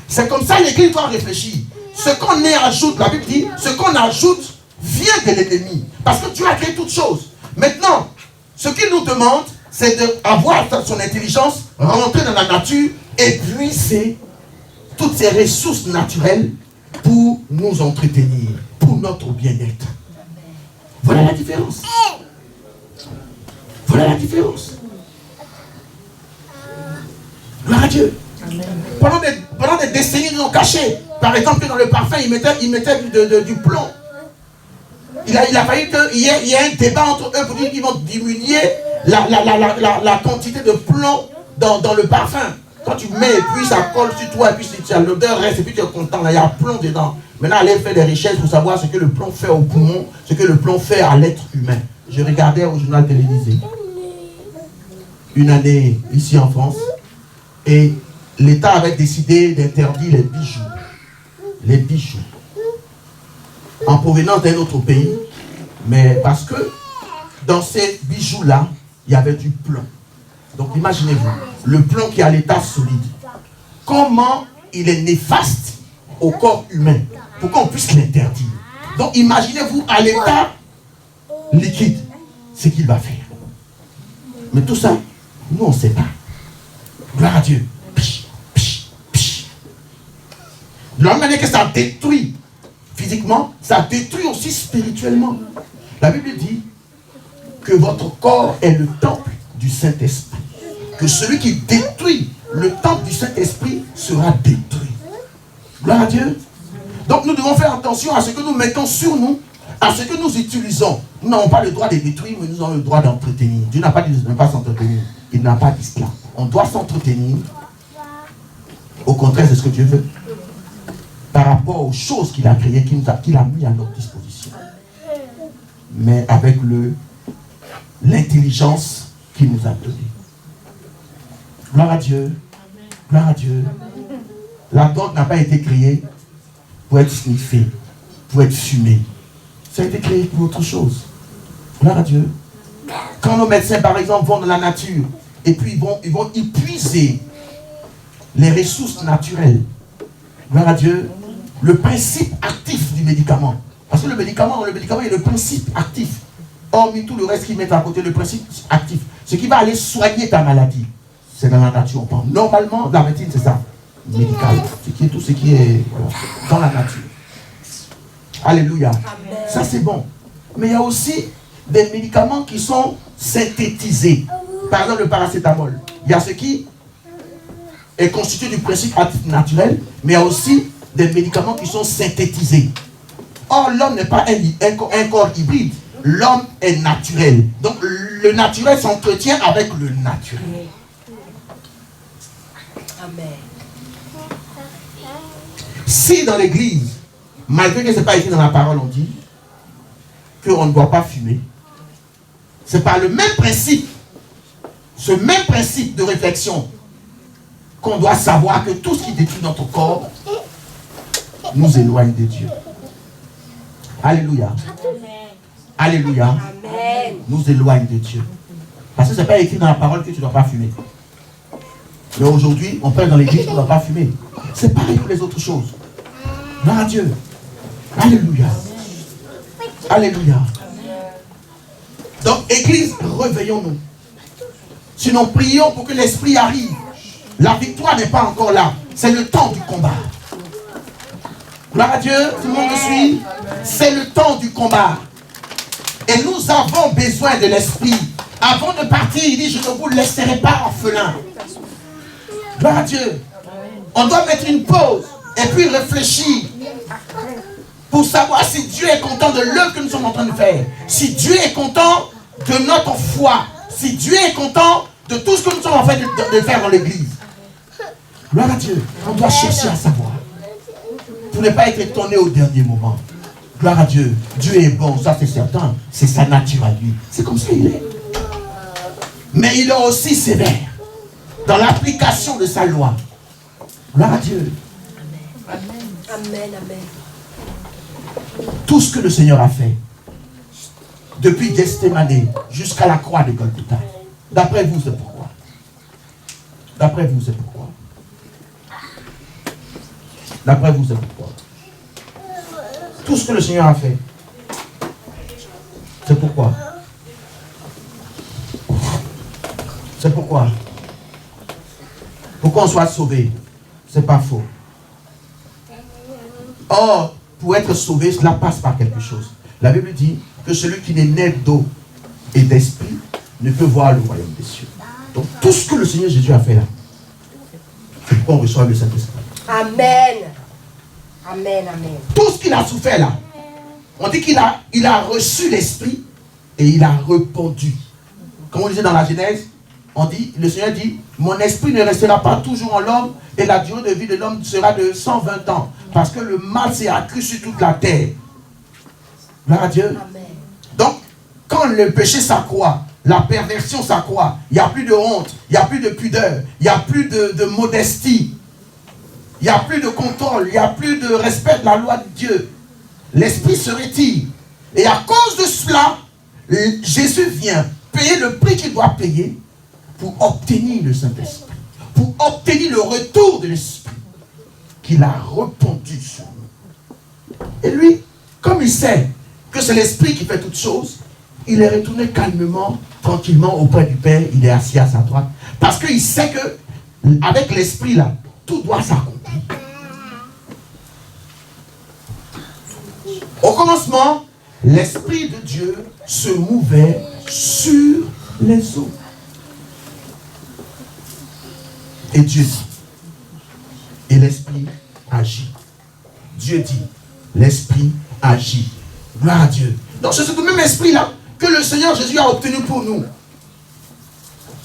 C'est comme ça l'Église doit réfléchir. Ce qu'on ajoute, la Bible dit, ce qu'on ajoute vient de l'ennemi. Parce que Dieu a créé toutes choses. Maintenant, ce qu'il nous demande, c'est d'avoir son intelligence, rentrer dans la nature et puiser toutes ces ressources naturelles pour nous entretenir, pour notre bien-être. Voilà la différence. Voilà la différence. Gloire à Dieu. Pendant des décennies, ils nous ont caché. Par exemple, dans le parfum, ils mettaient du plomb. Il a fallu qu'il y ait un débat entre eux pour dire qu'ils vont diminuer la quantité de plomb dans le parfum. Quand tu mets et puis ça colle sur toi et puis l'odeur reste et puis tu es content, là, il y a plomb dedans. Maintenant, allez faire des recherches pour savoir ce que le plomb fait au poumon, ce que le plomb fait à l'être humain. Je regardais au journal télévisé une année ici en France et l'État avait décidé d'interdire les bijoux. Les bijoux. En provenance d'un autre pays, mais parce que dans ces bijoux-là, il y avait du plomb. Donc imaginez-vous, le plomb qui est à l'état solide, comment il est néfaste au corps humain, pour qu'on puisse l'interdire. Donc imaginez-vous à l'état liquide, ce qu'il va faire. Mais tout ça, nous on ne sait pas. Gloire à Dieu. De la même manière que ça détruit physiquement, ça détruit aussi spirituellement. La Bible dit que votre corps est le temple du Saint-Esprit. Que celui qui détruit le temple du Saint-Esprit sera détruit. Gloire à Dieu. Donc nous devons faire attention à ce que nous mettons sur nous, à ce que nous utilisons. Nous n'avons pas le droit de détruire, mais nous avons le droit d'entretenir. Dieu n'a pas dit de ne pas s'entretenir. Il n'a pas dit cela. On doit s'entretenir. Au contraire, c'est ce que Dieu veut. Par rapport aux choses qu'il a créées, qu'il a mis à notre disposition. Mais avec l'intelligence qu'il nous a donnée. Gloire à Dieu. Gloire à Dieu. La drogue n'a pas été créée pour être sniffée, pour être fumée. Ça a été créé pour autre chose. Gloire à Dieu. Quand nos médecins, par exemple, vont dans la nature, et puis ils vont épuiser les ressources naturelles. Gloire à Dieu. Le principe actif du médicament. Parce que le médicament est le principe actif. Hormis tout le reste qu'ils mettent à côté, le principe actif. Ce qui va aller soigner ta maladie, c'est dans la nature. Normalement, la médecine, c'est ça. Médical. Tout ce qui est voilà, dans la nature. Alléluia. Amen. Ça c'est bon. Mais il y a aussi des médicaments qui sont synthétisés. Par exemple le paracétamol. Il y a ce qui est constitué du principe actif naturel, mais il y a aussi des médicaments qui sont synthétisés. Or, l'homme n'est pas un corps hybride. L'homme est naturel. Donc, le naturel s'entretient avec le naturel. Amen. Si dans l'église, malgré que ce n'est pas écrit dans la parole, on dit qu'on ne doit pas fumer, c'est par le même principe, ce même principe de réflexion, qu'on doit savoir que tout ce qui détruit notre corps nous éloigne de Dieu. Alléluia. Alléluia. Amen. Nous éloigne de Dieu. Parce que ce n'est pas écrit dans la parole que tu ne dois pas fumer. Mais aujourd'hui, on parle dans l'église qu'on ne doit pas fumer. C'est pareil pour les autres choses. Gloire à Dieu. Alléluia. Alléluia. Donc, église, réveillons-nous. Sinon, prions pour que l'esprit arrive. La victoire n'est pas encore là. C'est le temps du combat. Gloire à Dieu. Tout le monde me suit? C'est le temps du combat. Et nous avons besoin de l'esprit. Avant de partir, il dit, je ne vous laisserai pas orphelin. Gloire à Dieu. On doit mettre une pause et puis réfléchir pour savoir si Dieu est content de l'œuvre que nous sommes en train de faire. Si Dieu est content de notre foi. Si Dieu est content de tout ce que nous sommes en train de faire dans l'église. Gloire à Dieu. On doit chercher à savoir. Pour ne pas être étonné au dernier moment. Gloire à Dieu. Dieu est bon, ça c'est certain. C'est sa nature à lui. C'est comme ça il est. Mais il est aussi sévère dans l'application de sa loi. Gloire à Dieu. Amen. Amen. Amen. Tout ce que le Seigneur a fait, depuis Gethsémane jusqu'à la croix de Golgotha, d'après vous, c'est pourquoi? D'après vous, c'est pourquoi? D'après vous, c'est pourquoi? Tout ce que le Seigneur a fait, c'est pourquoi? C'est pourquoi? Pour qu'on soit sauvé. C'est pas faux. Or, pour être sauvé, cela passe par quelque chose. La Bible dit que celui qui n'est né d'eau et d'esprit ne peut voir le royaume des cieux. Donc, tout ce que le Seigneur Jésus a fait là, c'est pourquoi on reçoit le Saint-Esprit. Amen. Amen. Amen. Tout ce qu'il a souffert là, on dit qu'il a reçu l'Esprit et il a répondu. Comme on disait dans la Genèse, on dit, le Seigneur dit, mon esprit ne restera pas toujours en l'homme et la durée de vie de l'homme sera de 120 ans. Parce que le mal s'est accru sur toute la terre. Gloire à Dieu. Amen. Donc, quand le péché s'accroît, la perversion s'accroît, il n'y a plus de honte, il n'y a plus de pudeur, il n'y a plus de modestie, il n'y a plus de contrôle, il n'y a plus de respect de la loi de Dieu. L'esprit se retire. Et à cause de cela, Jésus vient payer le prix qu'il doit payer pour obtenir le Saint-Esprit, pour obtenir le retour de l'Esprit qu'il a répandu sur nous. Et lui, comme il sait que c'est l'Esprit qui fait toutes choses, il est retourné calmement, tranquillement auprès du Père, il est assis à sa droite, parce qu'il sait que avec l'Esprit là, tout doit s'accomplir. Au commencement, l'Esprit de Dieu se mouvait sur les eaux. Et Dieu dit, et l'Esprit agit. Dieu dit, l'Esprit agit. Gloire à Dieu. Donc c'est ce même Esprit-là que le Seigneur Jésus a obtenu pour nous.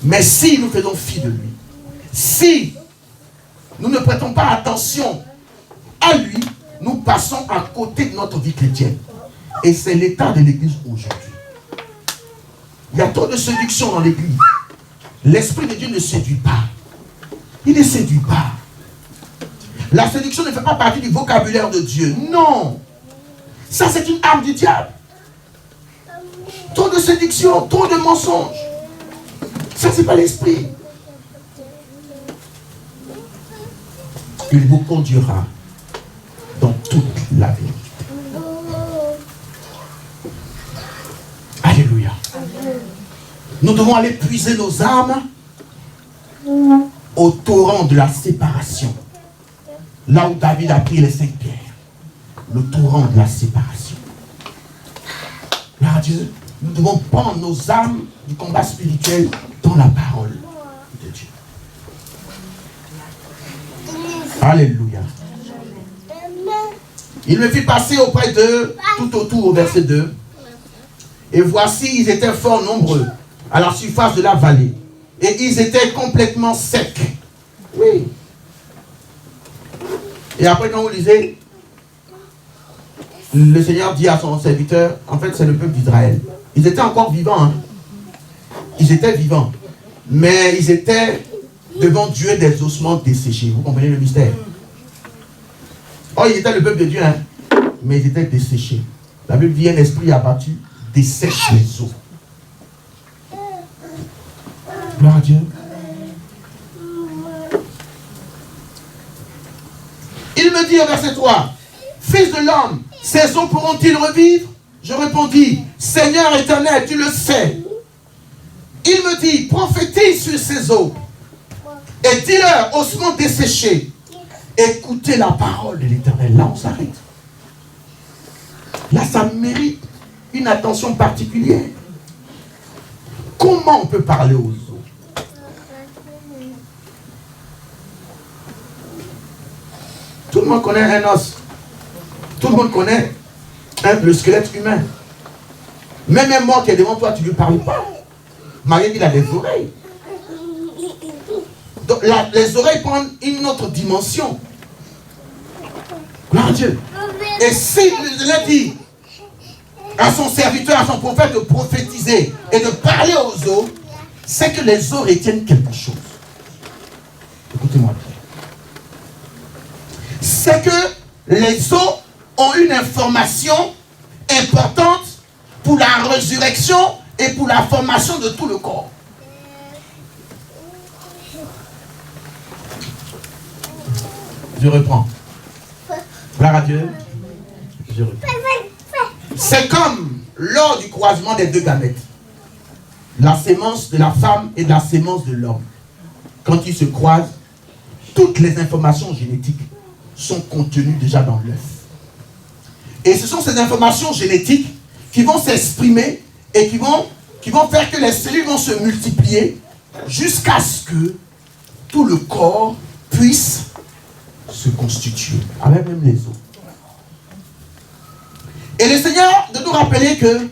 Mais si nous faisons fi de lui, si nous ne prêtons pas attention à lui, nous passons à côté de notre vie chrétienne. Et c'est l'état de l'Église aujourd'hui. Il y a trop de séduction dans l'Église. L'Esprit de Dieu ne séduit pas. Il ne séduit pas. La séduction ne fait pas partie du vocabulaire de Dieu. Non. Ça, c'est une arme du diable. Trop de séduction, trop de mensonges. Ça, c'est pas l'Esprit. Il vous conduira dans toute la vérité. Alléluia. Nous devons aller puiser nos âmes au torrent de la séparation. Là où David a pris les 5 pierres. le torrent de la séparation. Gloire à Dieu. Nous devons prendre nos armes du combat spirituel dans la parole de Dieu. Alléluia. Il me fit passer auprès d'eux, tout autour au verset 2. Et voici, ils étaient fort nombreux à la surface de la vallée. Et ils étaient complètement secs. Oui. Et après, quand vous lisez, le Seigneur dit à son serviteur, en fait, c'est le peuple d'Israël. Ils étaient encore vivants. Hein. Ils étaient vivants. Mais ils étaient devant Dieu des ossements desséchés. Vous comprenez le mystère? Oh, ils étaient le peuple de Dieu, hein, mais ils étaient desséchés. La Bible dit un esprit abattu dessèche les eaux. Gloire à Dieu. Il me dit au verset 3, Fils de l'homme, ces eaux pourront-ils revivre? Je répondis, Seigneur éternel, tu le sais. Il me dit, prophétise sur ces eaux et dis-leur, ossements desséchés, écoutez la parole de l'Éternel. Là, on s'arrête. Là, ça mérite une attention particulière. Comment on peut parler aux eaux? Tout le monde connaît un os. Tout le monde connaît le squelette humain. Même un mort qui est devant toi, tu ne lui parles pas. Marie, il a des oreilles. Donc, les oreilles prennent une autre dimension. Gloire à Dieu. Et s'il a dit à son serviteur, à son prophète de prophétiser et de parler aux eaux, c'est que les eaux retiennent quelque chose. Écoutez-moi bien. C'est que les eaux ont une information importante pour la résurrection et pour la formation de tout le corps. Je reprends. Gloire à Dieu. Je reprends. C'est comme lors du croisement des deux gamètes. La sémence de la femme et la sémence de l'homme. Quand ils se croisent, toutes les informations génétiques sont contenues déjà dans l'œuf. Et ce sont ces informations génétiques qui vont s'exprimer et qui vont faire que les cellules vont se multiplier jusqu'à ce que tout le corps puisse se constituer, avec même les os. Et le Seigneur de nous rappeler que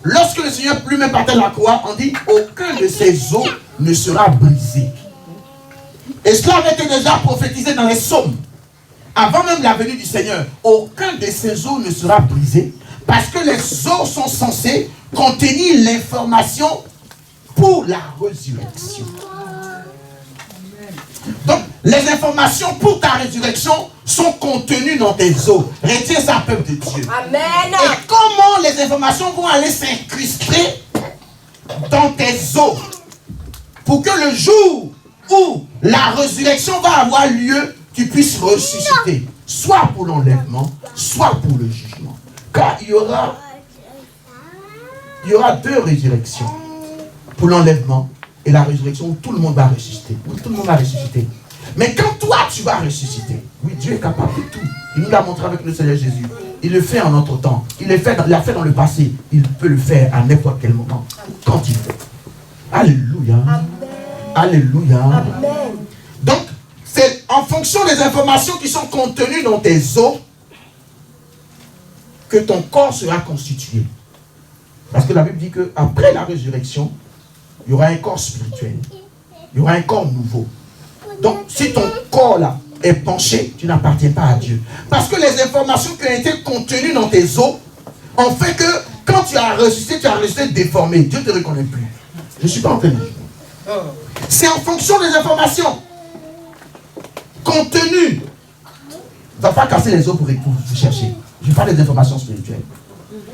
lorsque le Seigneur lui-même partait de la croix, on dit aucun de ses os ne sera brisé. Et cela avait été déjà prophétisé dans les psaumes. Avant même la venue du Seigneur, aucun de ces os ne sera brisé parce que les os sont censés contenir l'information pour la résurrection. Donc, les informations pour ta résurrection sont contenues dans tes os. Retiens ça, peuple de Dieu. Amen. Et comment les informations vont aller s'incruster dans tes os pour que le jour où la résurrection va avoir lieu, tu puisses ressusciter, soit pour l'enlèvement, soit pour le jugement. Car il y aura deux résurrections. Pour l'enlèvement et la résurrection où tout le monde va ressusciter. Où tout le monde va ressusciter. Mais quand toi tu vas ressusciter, oui, Dieu est capable de tout. Il nous l'a montré avec le Seigneur Jésus. Il le fait en notre temps. Il l'a fait dans le passé. Il peut le faire à n'importe quel moment. Quand il veut. Alléluia. Amen. Alléluia. Amen. Donc, c'est en fonction des informations qui sont contenues dans tes os que ton corps sera constitué. Parce que la Bible dit qu'après la résurrection, il y aura un corps spirituel. Il y aura un corps nouveau. Donc, si ton corps là est penché, tu n'appartiens pas à Dieu. Parce que les informations qui ont été contenues dans tes os ont fait que quand tu as ressuscité déformé. Dieu ne te reconnaît plus. Je ne suis pas en train de dire. C'est en fonction des informations contenues. Tu ne vas pas casser les os pour chercher. Je parle des informations spirituelles.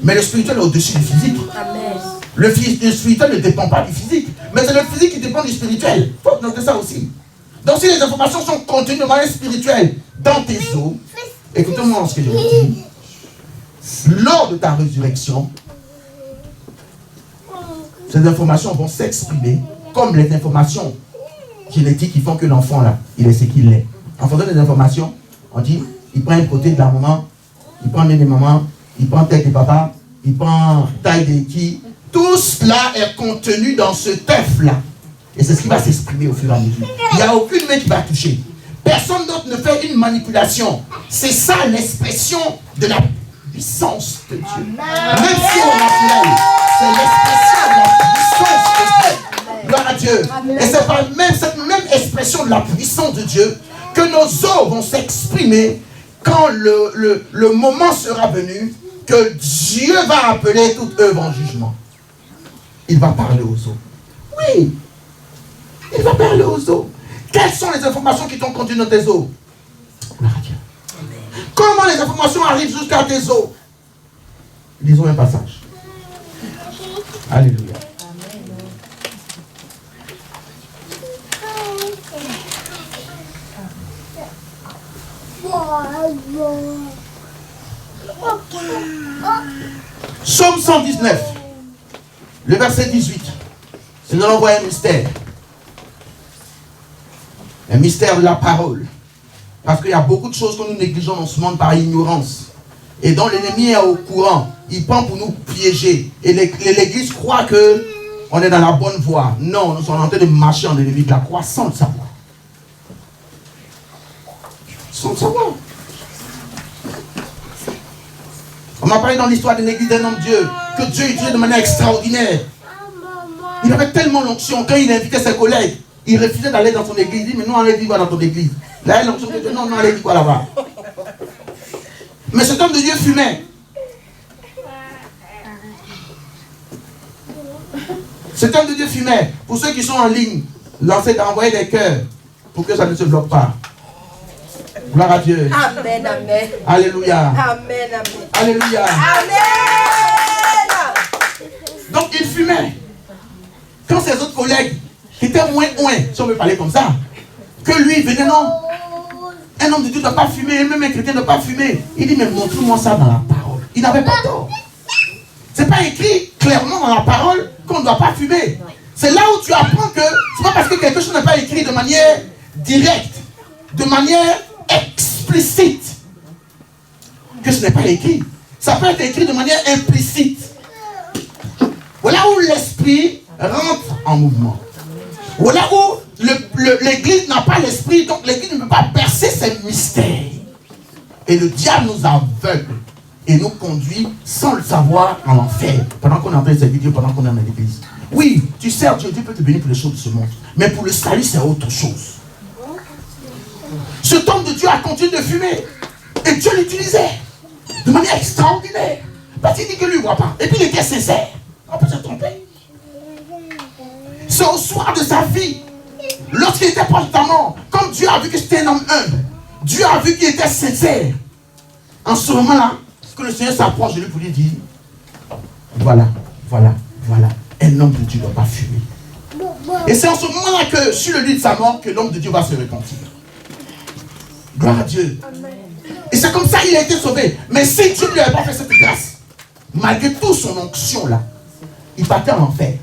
Mais le spirituel est au-dessus du physique. Amen. Le spirituel ne dépend pas du physique. Mais c'est le physique qui dépend du spirituel. Il faut noter ça aussi. Donc si les informations sont contenues de manière spirituelle dans tes os, écoutez-moi ce que je vous dis. Lors de ta résurrection, ces informations vont s'exprimer comme les informations génétiques qui font que l'enfant là, il est ce qu'il est. En fonction des informations, on dit, il prend un côté de la maman, il prend nez de maman, il prend tête de papa, il prend taille de qui. Tout cela est contenu dans ce œuf-là. Et c'est ce qui va s'exprimer au fur et à mesure. Il n'y a aucune main qui va toucher. Personne d'autre ne fait une manipulation. C'est ça l'expression de la puissance de Dieu. Même si au naturel, c'est l'expression de la puissance de Dieu. Gloire à Dieu. Et c'est par même cette même expression de la puissance de Dieu que nos os vont s'exprimer quand le moment sera venu que Dieu va appeler toute œuvre en jugement. Il va parler aux os. Oui. Il va parler aux os. Quelles sont les informations qui t'ont conduit dans tes os? Gloire à Dieu. Comment les informations arrivent jusqu'à tes os? Lisons un passage. Alléluia. Psaume 119, le verset 18. C'est nous envoie un mystère. Un mystère de la parole. Parce qu'il y a beaucoup de choses que nous négligeons dans ce monde par ignorance. Et dont l'ennemi est au courant. Il prend pour nous piéger. Et l'église croit qu'on est dans la bonne voie. Non, nous sommes en train de marcher en ennemi de la croix sans le savoir. Sans le savoir. On m'a parlé dans l'histoire de l'église d'un homme de Dieu, que Dieu utilisait de manière extraordinaire. Il avait tellement l'onction, quand il invitait ses collègues, il refusait d'aller dans son église. Il dit, mais nous, on allait vivre dans ton église. Là, l'onction de Dieu, non, on allait vivre là-bas. Mais cet homme de Dieu fumait. Cet homme de Dieu fumait. Pour ceux qui sont en ligne, lancez, envoyez des cœurs pour que ça ne se bloque pas. Gloire à Dieu. Amen, amen. Alléluia. Amen, amen. Alléluia. Amen. Donc il fumait. Quand ses autres collègues, qui étaient moins, si on veut parler comme ça, que lui venait, non, un homme de Dieu ne doit pas fumer, même un chrétien ne doit pas fumer. Il dit, mais montre-moi ça dans la parole. Il n'avait pas tort. C'est pas écrit clairement dans la parole qu'on ne doit pas fumer. C'est là où tu apprends que c'est pas parce que quelque chose n'est pas écrit de manière directe, de manière explicite, que ce n'est pas écrit. Ça peut être écrit de manière implicite. Voilà où l'esprit rentre en mouvement. Voilà où l'église n'a pas l'esprit, donc l'église ne peut pas percer ses mystères. Et le diable nous aveugle et nous conduit sans le savoir en enfer. Pendant qu'on est en train de servir Dieu, pendant qu'on est dans l'église. Oui, tu sers Dieu, Dieu peut te bénir pour les choses de ce monde. Mais pour le salut, c'est autre chose. Cet homme de Dieu a continué de fumer. Et Dieu l'utilisait de manière extraordinaire. Parce qu'il dit que lui ne voit pas. Et puis il était sincère. On peut se tromper. C'est au soir de sa vie, lorsqu'il était proche de ta mort, comme Dieu a vu que c'était un homme humble, Dieu a vu qu'il était sincère. En ce moment-là, que le Seigneur s'approche de lui pour lui dire, voilà, un homme de Dieu ne doit pas fumer. Et c'est en ce moment-là que, sur le lit de sa mort, que l'homme de Dieu va se repentir. Gloire à Dieu. Et c'est comme ça qu'il a été sauvé. Mais si Dieu ne lui avait pas fait cette grâce, malgré toute son onction là, il partait en enfer.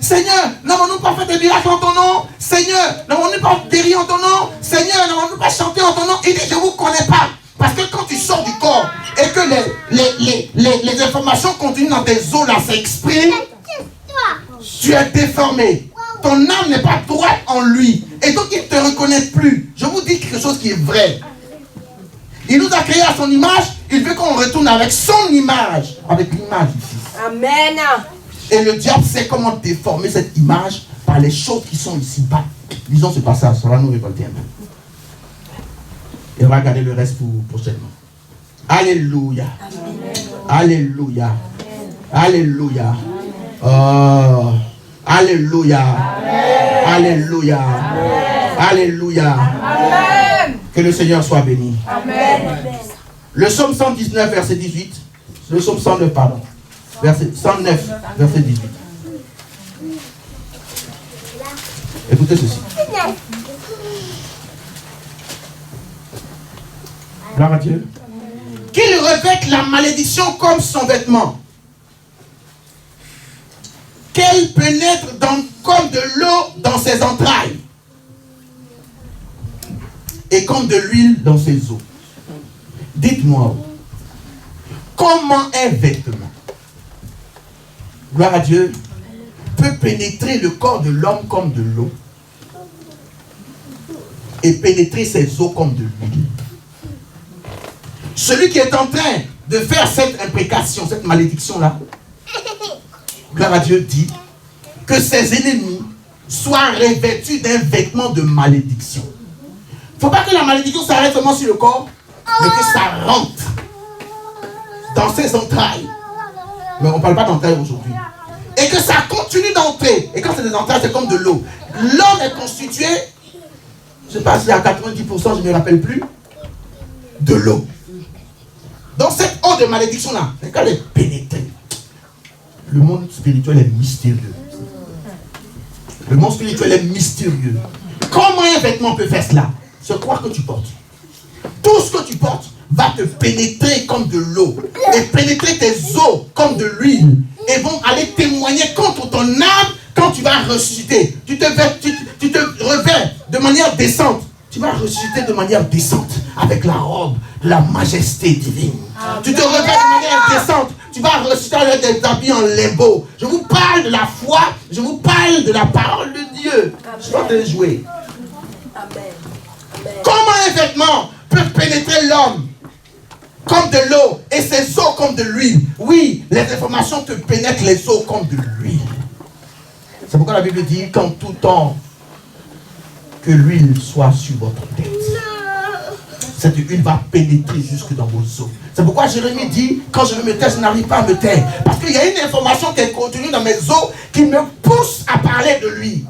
Seigneur, n'avons-nous pas fait des miracles en ton nom? Seigneur, n'avons-nous pas guéri en ton nom? Seigneur, n'avons-nous pas chanté en ton nom? Il dit, je ne vous connais pas. Parce que quand tu sors du corps et que les informations contenues dans tes os là s'expriment, tu es déformé. Ton âme n'est pas droite en lui. Et donc il ne te reconnaît plus. Je vous dis quelque chose qui est vrai. Il nous a créés à son image. Il veut qu'on retourne avec son image. Avec l'image du Fils. Amen. Et le diable sait comment déformer cette image par les choses qui sont ici-bas. Lisons ce passage, ça va nous révolter un peu. Et on va regarder le reste pour prochainement. Alléluia. Amen. Alléluia. Amen. Alléluia. Oh. Alléluia. Amen. Alléluia. Amen. Alléluia. Amen. Que le Seigneur soit béni. Amen. Le psaume 119, verset 18. Le psaume 109, pardon. Verset 109, verset 18. Écoutez ceci. Gloire à Dieu. Qu'il revête la malédiction comme son vêtement. Qu'elle pénètre comme de l'eau dans ses entrailles. Et comme de l'huile dans ses os. Dites-moi, comment un vêtement, gloire à Dieu, peut pénétrer le corps de l'homme comme de l'eau et pénétrer ses os comme de l'huile? Celui qui est en train de faire cette imprécation, cette malédiction-là, gloire à Dieu, dit que ses ennemis soient revêtus d'un vêtement de malédiction. Il ne faut pas que la malédiction s'arrête seulement sur le corps, mais que ça rentre dans ses entrailles. Mais on ne parle pas d'entrailles aujourd'hui. Et que ça continue d'entrer. Et quand c'est des entrailles, c'est comme de l'eau. L'homme est constitué, je ne sais pas si à 90%, je ne me rappelle plus, de l'eau. Donc cette eau de malédiction-là, quand elle est pénétrée, le monde spirituel est mystérieux. Le monde spirituel est mystérieux. Comment un vêtement peut faire cela? C'est quoi que tu portes? Tout ce que tu portes va te pénétrer comme de l'eau et pénétrer tes os comme de l'huile et vont aller témoigner contre ton âme quand tu vas ressusciter. Tu te revêts de manière décente. Tu vas ressusciter de manière décente avec la robe de la majesté divine. Amen. Tu te revêts de manière décente. Tu vas ressusciter avec des habits en limbo. Je vous parle de la foi. Je vous parle de la parole de Dieu. Je suis en train de jouer. Amen. Amen. Comment un vêtement peut pénétrer l'homme comme de l'eau et ses os comme de l'huile? Oui, les informations te pénètrent les os comme de l'huile. C'est pourquoi la Bible dit qu'en tout temps, que l'huile soit sur votre tête. Cette huile va pénétrer jusque dans vos os. C'est pourquoi Jérémie dit, quand je me tais, je n'arrive pas à me taire. Parce qu'il y a une information qui est contenue dans mes os qui me pousse à parler de lui.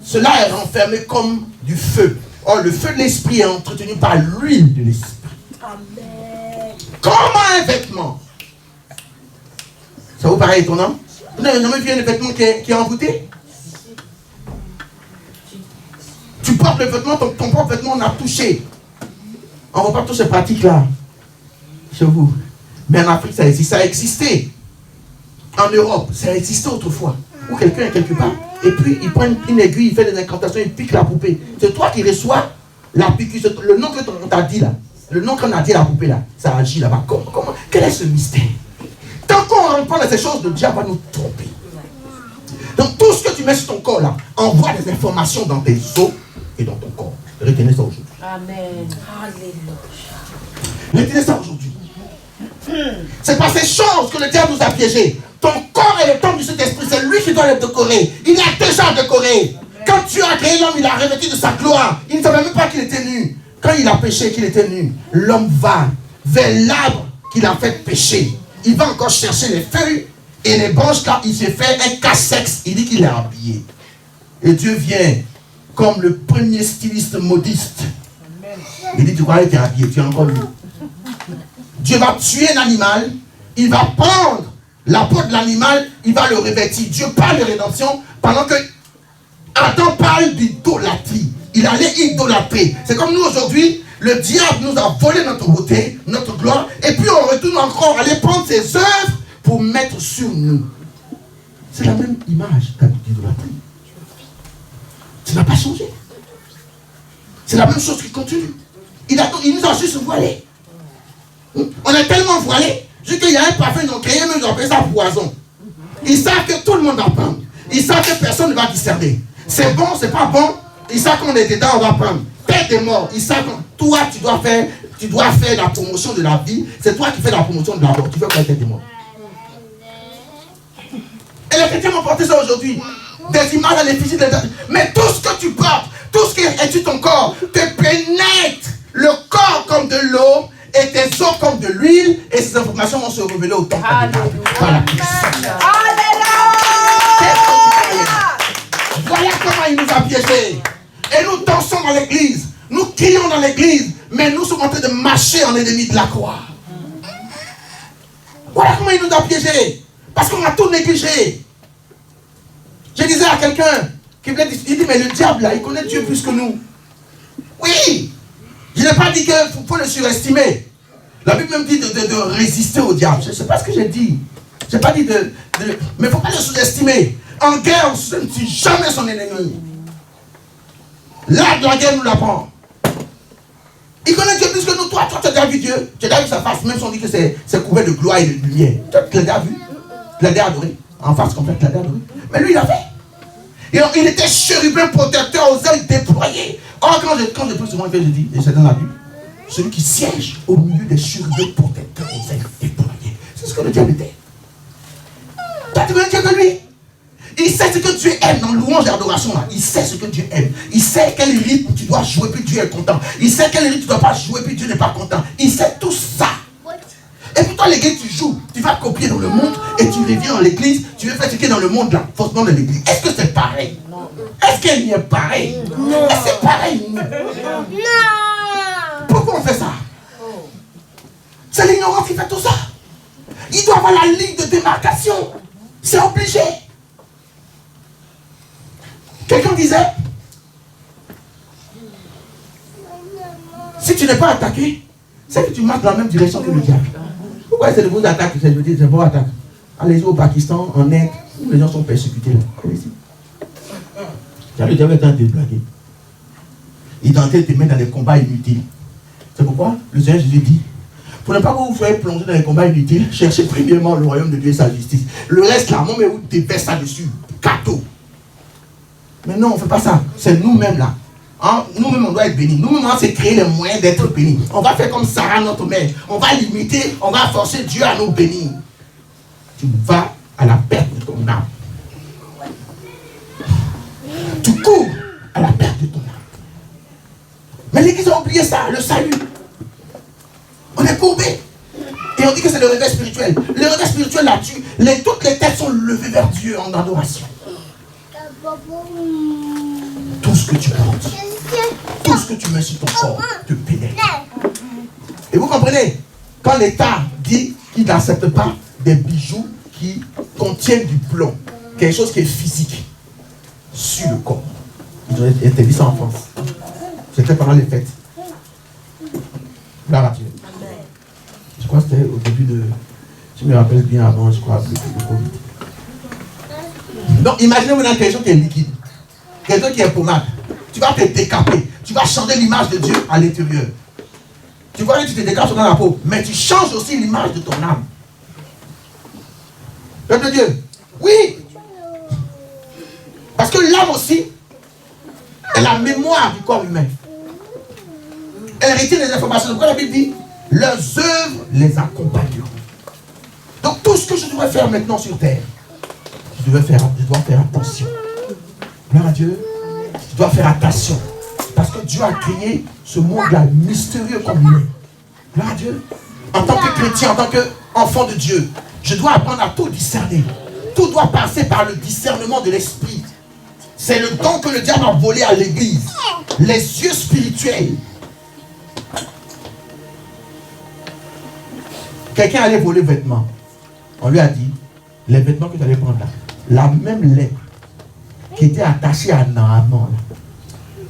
Cela est renfermé comme du feu. Or, le feu de l'esprit est entretenu par l'huile de l'esprit. Amen. Comment un vêtement? Ça vous paraît étonnant? Vous n'avez jamais vu un vêtement qui est envoûté? Tu portes le vêtement, ton propre vêtement, on a touché. On ne voit pas toutes ces pratiques-là chez vous. Mais en Afrique, ça existe. Ça a existé. En Europe, ça a existé autrefois. Où quelqu'un est quelque part. Et puis, il prend une aiguille, il fait des incantations, il pique la poupée. C'est toi qui reçois la piqûre. Le nom qu'on t'a dit là. Le nom qu'on a dit à la poupée là. Ça agit là-bas. Comment? Quel est ce mystère? Tant qu'on ne rentre pas dans ces choses, le diable va nous tromper. Donc, tout ce que tu mets sur ton corps là, envoie des informations dans tes os et dans ton corps. Retenez ça aujourd'hui. Amen. Alléluia. Retenez ça aujourd'hui. C'est par ces choses que le diable nous a piégés. Ton corps est le temple du Saint-Esprit. C'est lui qui doit le décorer. Il a déjà décoré. Quand Dieu a créé l'homme, il a revêtu de sa gloire. Il ne savait même pas qu'il était nu. Quand il a péché, qu'il était nu, l'homme va vers l'arbre qu'il a fait pécher. Il va encore chercher les feuilles et les branches là. Il s'est fait un casse-sexe. Il dit qu'il est habillé. Et Dieu vient comme le premier styliste modiste. Il dit, tu crois qu'il est habillé, tu es encore lui. Dieu va tuer un animal, il va prendre la peau de l'animal, il va le revêtir. Dieu parle de rédemption pendant que Adam parle d'idolâtrie. Il allait idolâtrer. C'est comme nous aujourd'hui, le diable nous a volé notre beauté, notre gloire, et puis on retourne encore aller prendre ses œuvres pour mettre sur nous. C'est la même image d'idolâtrie. Ça n'a pas changé. C'est la même chose qui continue. Il nous a juste voilés. On est tellement voilés, juste qu'il y a un parfum, ils ont créé, mais ils ont appelé ça poison. Ils savent que tout le monde va prendre. Ils savent que personne ne va discerner. C'est bon, c'est pas bon. Ils savent qu'on est dedans, on va prendre. Tête est mort. Ils savent que toi, tu dois faire la promotion de la vie. C'est toi qui fais la promotion de la mort. Tu fais quoi, tête est mort? Et les chrétiens m'ont porté ça aujourd'hui. Des images à l'effigie des... Mais tout ce que tu portes, tout ce qui est sur ton corps, te pénètre le corps comme de l'eau et tes os comme de l'huile, et ces informations vont se révéler au temps. Voilà. Voilà comment il nous a piégés. Et nous dansons dans l'église, nous crions dans l'église, mais nous sommes en train de marcher en ennemi de la croix. Voilà comment il nous a piégés. Parce qu'on a tout négligé. Je disais à quelqu'un qui venait dire, il dit, mais le diable là, il connaît Dieu plus que nous. Oui. Je n'ai pas dit qu'il faut le surestimer. La Bible même dit de résister au diable. Je ne sais pas ce que j'ai dit. Je n'ai pas dit mais il ne faut pas le sous-estimer. En guerre, on ne tue jamais son ennemi. L'art de la guerre nous l'apprend. Il connaît Dieu plus que nous. Toi, tu as déjà vu Dieu. Tu as déjà vu sa face, même si on dit que c'est couvert de gloire et de lumière. Tu l'as déjà vu. Tu l'as déjà adoré. En face complète, tu l'as déjà adoré. Mais lui, il a fait. Et il était chérubin protecteur aux ailes déployées. Or, quand je prie souvent, je dis, et c'est dans la Bible, celui qui siège au milieu des chérubins protecteurs aux ailes déployées. C'est ce que le diable était. Toi, tu connais Dieu que lui. Il sait ce que Dieu aime dans louange et adoration. Là. Il sait ce que Dieu aime. Il sait quel rythme tu dois jouer, puis Dieu est content. Il sait quel rythme tu ne dois pas jouer, puis Dieu n'est pas content. Il sait tout ça. Et puis toi, l'église, tu joues. Tu vas copier dans le monde et tu reviens dans l'église. Tu veux faire ce qui est dans le monde, là, faussement dans l'église. Est-ce que c'est pareil? Non. Est-ce qu'il y est pareil? Non. Est-ce que c'est pareil? Non. Pourquoi on fait ça? C'est l'ignorance qui fait tout ça. Il doit avoir la ligne de démarcation. C'est obligé. Quelqu'un disait, si tu n'es pas attaqué, c'est que tu marches dans la même direction que le diable. Pourquoi c'est de vous attaquer? Je veux dire, c'est bon attaque. Allez-y au Pakistan, en Inde, où les gens sont persécutés là. Allez-y. Le diable est en train de te blaguer. Il est en train de te mettre dans des combats inutiles. C'est pourquoi le Seigneur Jésus dit, pour ne pas que vous soyez plongé dans les combats inutiles, cherchez premièrement le royaume de Dieu et sa justice. Le reste là, mais vous déversez ça dessus. Cadeau. Mais non, on ne fait pas ça. C'est nous-mêmes là. Hein? Nous-mêmes, on doit être bénis. Nous-mêmes, on s'est créé les moyens d'être bénis. On va faire comme Sarah, notre mère. On va limiter, on va forcer Dieu à nous bénir. Tu vas à la perte de ton âme. Tu cours à la perte de ton âme. Mais l'église a oublié ça, le salut. On est courbé. Et on dit que c'est le réveil spirituel. Le réveil spirituel là-dessus, toutes les têtes sont levées vers Dieu en adoration. Tout ce que tu portes, tout ce que tu mets sur ton corps te pénètre. Et vous comprenez, quand l'État dit qu'il n'accepte pas des bijoux qui contiennent du plomb, quelque chose qui est physique, sur le corps, ils ont interdit ça en France. C'était pendant les fêtes. Là, Dieu. Je crois que c'était au début de. Je me rappelle bien avant, je crois, le Covid. Donc, imaginez-vous dans quelque chose qui est liquide, quelque chose qui est pommade. Tu vas te décaper, tu vas changer l'image de Dieu à l'intérieur. Tu vois que tu te décapes dans la peau, mais tu changes aussi l'image de ton âme. Peuple de Dieu, oui. Parce que l'âme aussi est la mémoire du corps humain. Elle retient les informations. Pourquoi la Bible dit leurs œuvres les accompagneront. Donc tout ce que je dois faire maintenant sur terre, je dois faire attention. Gloire à Dieu. Je dois faire attention. Parce que Dieu a créé ce monde-là mystérieux comme il est. Gloire à Dieu. En tant que chrétien, en tant qu'enfant de Dieu, je dois apprendre à tout discerner. Tout doit passer par le discernement de l'esprit. C'est le don que le diable a volé à l'église. Les yeux spirituels. Quelqu'un allait voler vêtements. On lui a dit, les vêtements que tu allais prendre là, la même lèpre qui était attachée à Naaman,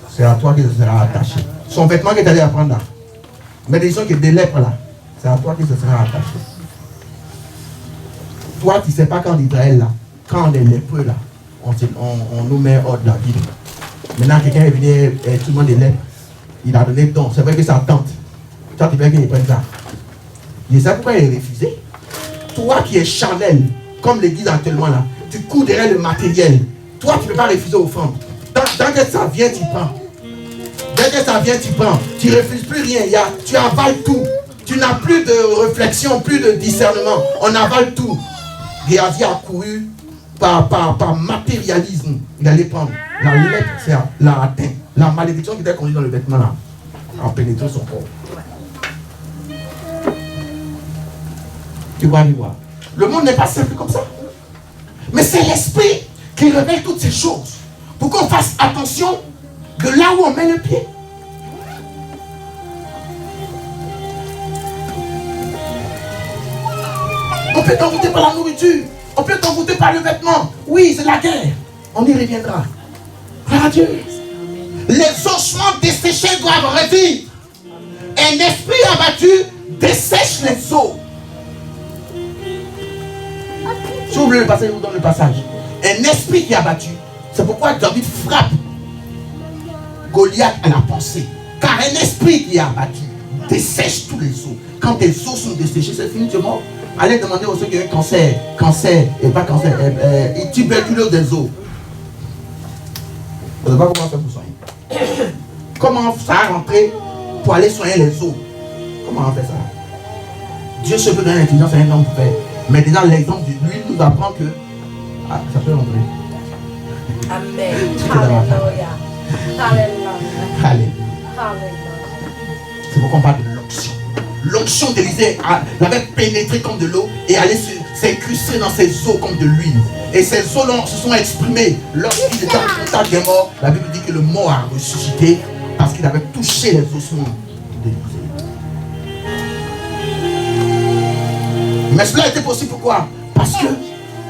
c'est à toi que ça sera attaché. Son vêtement que tu allais prendre là, mais des gens qui ont des lèpres là, c'est à toi que ça sera attaché. Toi, tu ne sais pas qu'en Israël là, quand on est lépreux là, on nous met hors de la ville. Maintenant, quelqu'un est venu, tout le monde est lèpre. Il a donné le don. C'est vrai que ça tente. Toi, tu veux qu'il prenne ça. Et c'est pourquoi il est refusé. Toi qui es charnel, comme l'église actuellement là, tu cours derrière le matériel. Toi, tu ne peux pas refuser offrande. Tant que ça vient, tu prends. Dès que ça vient, tu prends. Tu ne refuses plus rien. Tu avales tout. Tu n'as plus de réflexion, plus de discernement. On avale tout. Géasi a couru par matérialisme. Il allait prendre. La lèpre l'a atteint. La malédiction qui était conduite dans le vêtement là a pénétré son corps. Tu vas aller voir. Le monde n'est pas simple comme ça. Mais c'est l'esprit qui révèle toutes ces choses. Pour qu'on fasse attention de là où on met le pied. On peut t'envoûter par la nourriture. On peut t'envoûter par le vêtement. Oui, c'est la guerre. On y reviendra. Gloire à Dieu. Les ossements desséchés doivent revivre. Un esprit abattu dessèche les os. Si vous voulez le passage, je vous donne le passage. Un esprit qui est abattu. C'est pourquoi David frappe Goliath à la pensée. Car un esprit qui est abattu dessèche tous les os. Quand tes os sont desséchés, c'est fini, tu es mort. Allez demander aux ceux qui ont un cancer, et pas cancer, tuberculose des os. Je ne sais pas comment faire pour soigner. Comment ça a rentré pour aller soigner les os? Comment on fait ça? Dieu se peut donner l'intelligence à un homme pour faire. Mais déjà, l'exemple de lui nous apprend que ça peut rentrer. Amen. Alléluia. Alléluia. Allez. Alléluia. C'est pourquoi on parle de l'onction. L'onction d'Élisée l'avait pénétré comme de l'eau et allait s'incruster dans ses os comme de l'huile. Et ces os se sont exprimés lorsqu'il était en contact des morts. La Bible dit que le mort a ressuscité parce qu'il avait touché les ossements d'Élisée. Mais cela était possible pourquoi? Parce que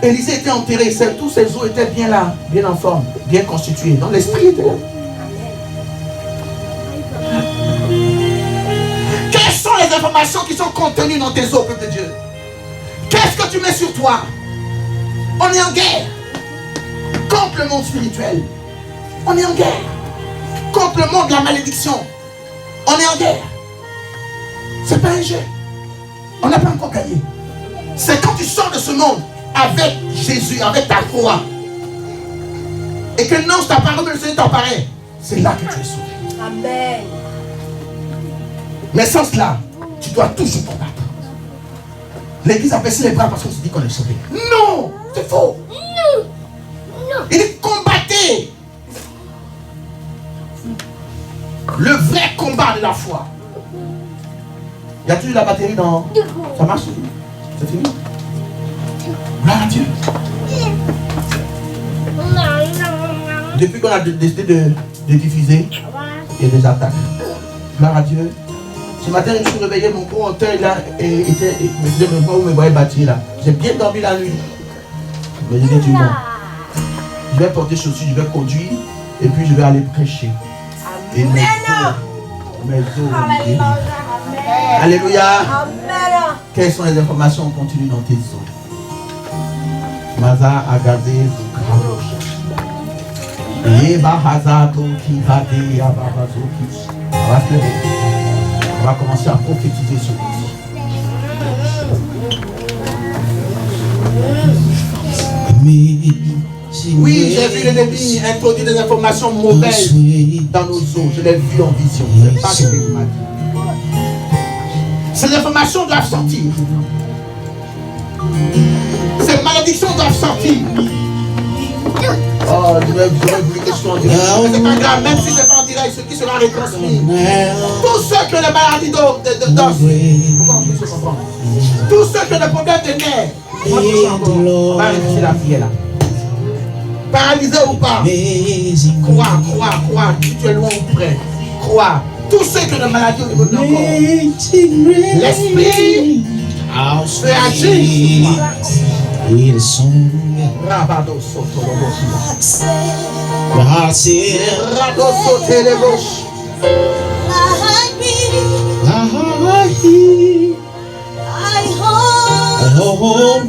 Élisée était enterré, tous ses os étaient bien là, bien en forme, bien constitués. Donc l'esprit était là. Quelles sont les informations qui sont contenues dans tes os, peuple de Dieu? Qu'est-ce que tu mets sur toi? On est en guerre contre le monde spirituel. On est en guerre contre le monde de la malédiction. On est en guerre. C'est pas un jeu. On n'a pas encore gagné. C'est quand tu sors de ce monde avec Jésus, avec ta foi, et que non, ta parole, mais le Seigneur t'apparaît. C'est là que tu es sauvé. Amen. Mais sans cela, tu dois toujours combattre. L'église a baissé les bras parce qu'on se dit qu'on est sauvé. Non, c'est faux. Il dit combattez. Le vrai combat de la foi. Y a-t-il la batterie dans... Ça marche? C'est fini? Gloire à Dieu. Depuis qu'on a décidé de diffuser, il y a des attaques. Gloire à Dieu. Ce matin, je me suis réveillé, mon gros hôtel là, me disait, mais moi, vous me voyez bâtir là. J'ai bien dormi la nuit. Mais je dis, bon, je vais porter chaussures, je vais conduire, et puis je vais aller prêcher. Et mes os. Alléluia. Amen. Quelles sont les informations continues dans tes os? Maza agazé on va commencer à prophétiser sur nous. Oui, j'ai vu l'ennemi introduire des informations mauvaises dans nos os. Je l'ai vu en vision. C'est pas ce qu'il m'a dit. Ces informations doivent sortir. Ces malédictions doivent sortir. Oh, je vais oublier que je suis en direct. Mais c'est pas grave, même si c'est pas en direct, ce qui sera retransmis. Tous ceux qui ont des maladies d'os, pourquoi on peut se comprendre? Tous ceux qui ont des problèmes de nerfs, on va réfléchir la prière là. Paralysé ou pas, crois, si tu es loin ou près, crois. Tous ceux qui ont des maladies au niveau de leur corps, l'esprit fait agir. Rabado soto lo boshi. Rado sote le boshi. I hope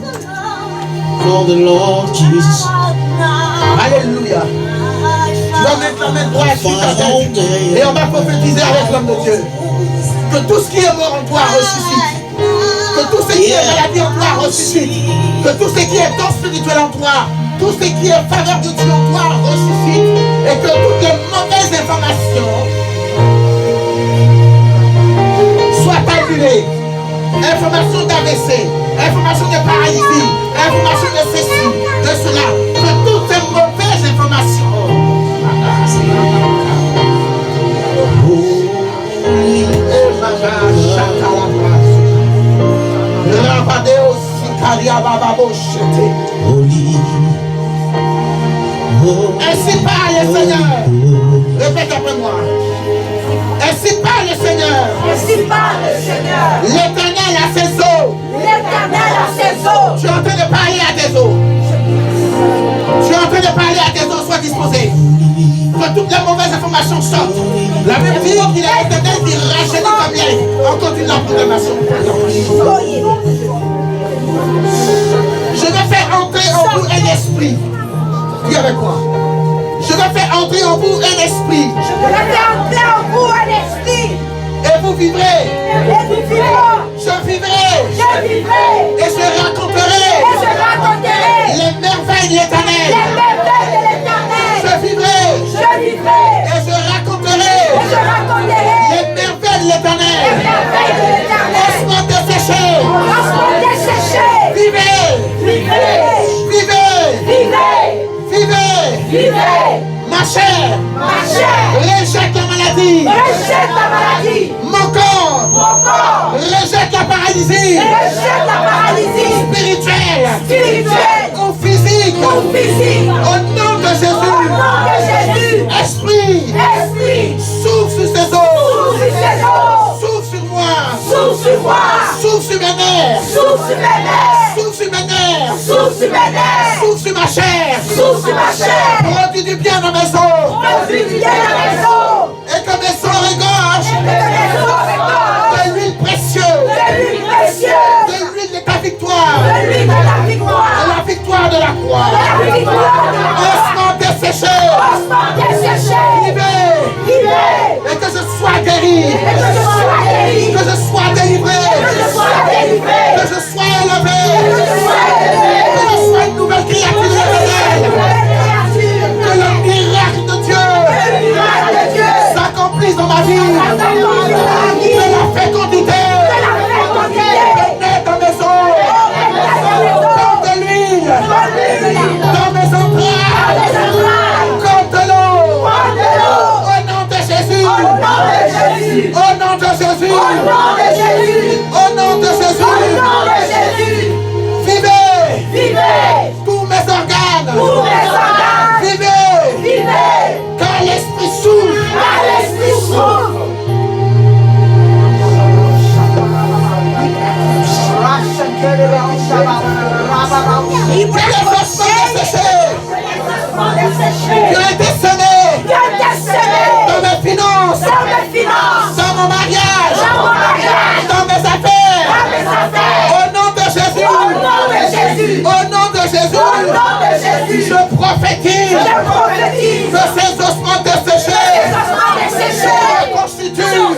for the Lord Jesus. Alléluia. Tu vas mettre la main droite sur ta tête et on va prophétiser avec l'homme de Dieu. Que tout ce qui est mort en toi ressuscite. Que tout ce qui est maladie en toi ressuscite. Que tout ce qui est don spirituel en toi, tout ce qui est faveur de Dieu en toi ressuscite. Et que toutes les mauvaises informations soient annulées. Information d'AVC, information de paralysie, information de ceci, de cela. Que toutes ces mauvaises informations ainsi parle le Seigneur. Répète après moi. Ainsi parle le Seigneur. Ainsi parle le Seigneur. L'Éternel a ses eaux. L'Éternel a ses eaux. Tu es en train de parler à tes eaux. Tu es en train de parler à tes eaux. Sois disposé. Que toutes les mauvaises informations sortent. La Bible dit qu'il est l'Éternel qui rajeunit comme l'air. On continue la proclamation. Je vais faire entrer en vous un esprit. Dis avec moi. Je vais faire entrer en vous un esprit. Je vais faire entrer en vous un esprit. Et vous vivrai. Je vivrai. Et je raconterai. Les merveilles de l'Éternel. Je vivrai. Et je raconterai. Les merveilles de l'Éternel. Ossements desséchés. Vivez. Ma chair. Rejette la maladie. Mon corps. Rejette la paralysie. Spirituelle. Ou physique. Au nom de Jésus. Esprit. Souffle sur ces eaux. Souffle sur moi. Souffle sur mes nerfs. Souffle sur ma chair. Produis du bien dans mes os. Et que mes os regorgent de l'huile précieuse. De l'huile de ta victoire. De la victoire de la croix. Ossements desséchés. Vivez. Et que je sois guéri. Que je sois délivré. Que je sois élevé. Que je sois une nouvelle créature. Que le miracle de Dieu s'accomplisse dans ma vie. Que la fécondité naît dans mes os. Comme de l'huile dans mes entrailles. Comme de l'eau. Au nom de Jésus. Au nom de Jésus. Au nom de Jésus. Vivez. Tous mes organes. Vivez. Car l'esprit souffle. Que les ossements desséchés qui ont été semés dans mes finances, dans mon mariage, dans mes affaires. Au nom de Jésus, je prophétise que ces ossements desséchés constituent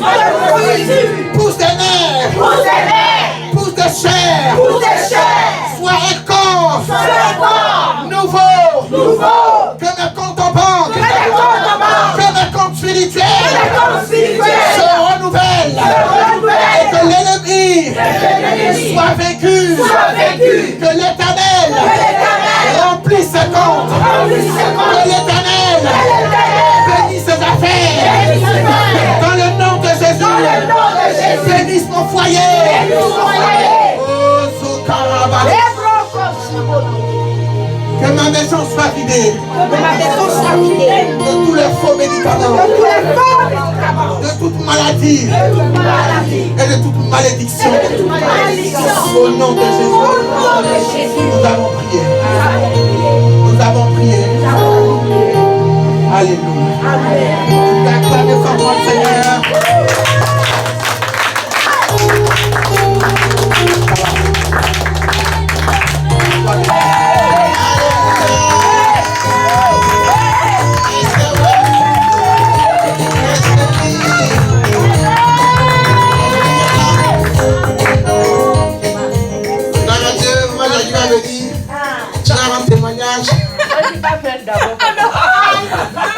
pousse des nerfs, pousse de chair, soit un corps nouveau, que mes comptes en banque, que mes comptes spirituels se renouvellent, et que l'ennemi soit vaincu, que l'Éternel remplisse ses comptes, que l'Éternel bénisse ses affaires, dans le nom de Jésus, bénisse mon foyer. Que ma maison soit vidée de tous les faux médicaments, de toute maladie et de toute malédiction. Au nom de Jésus, nous avons prié. Alléluia. Acclamez fort le Seigneur.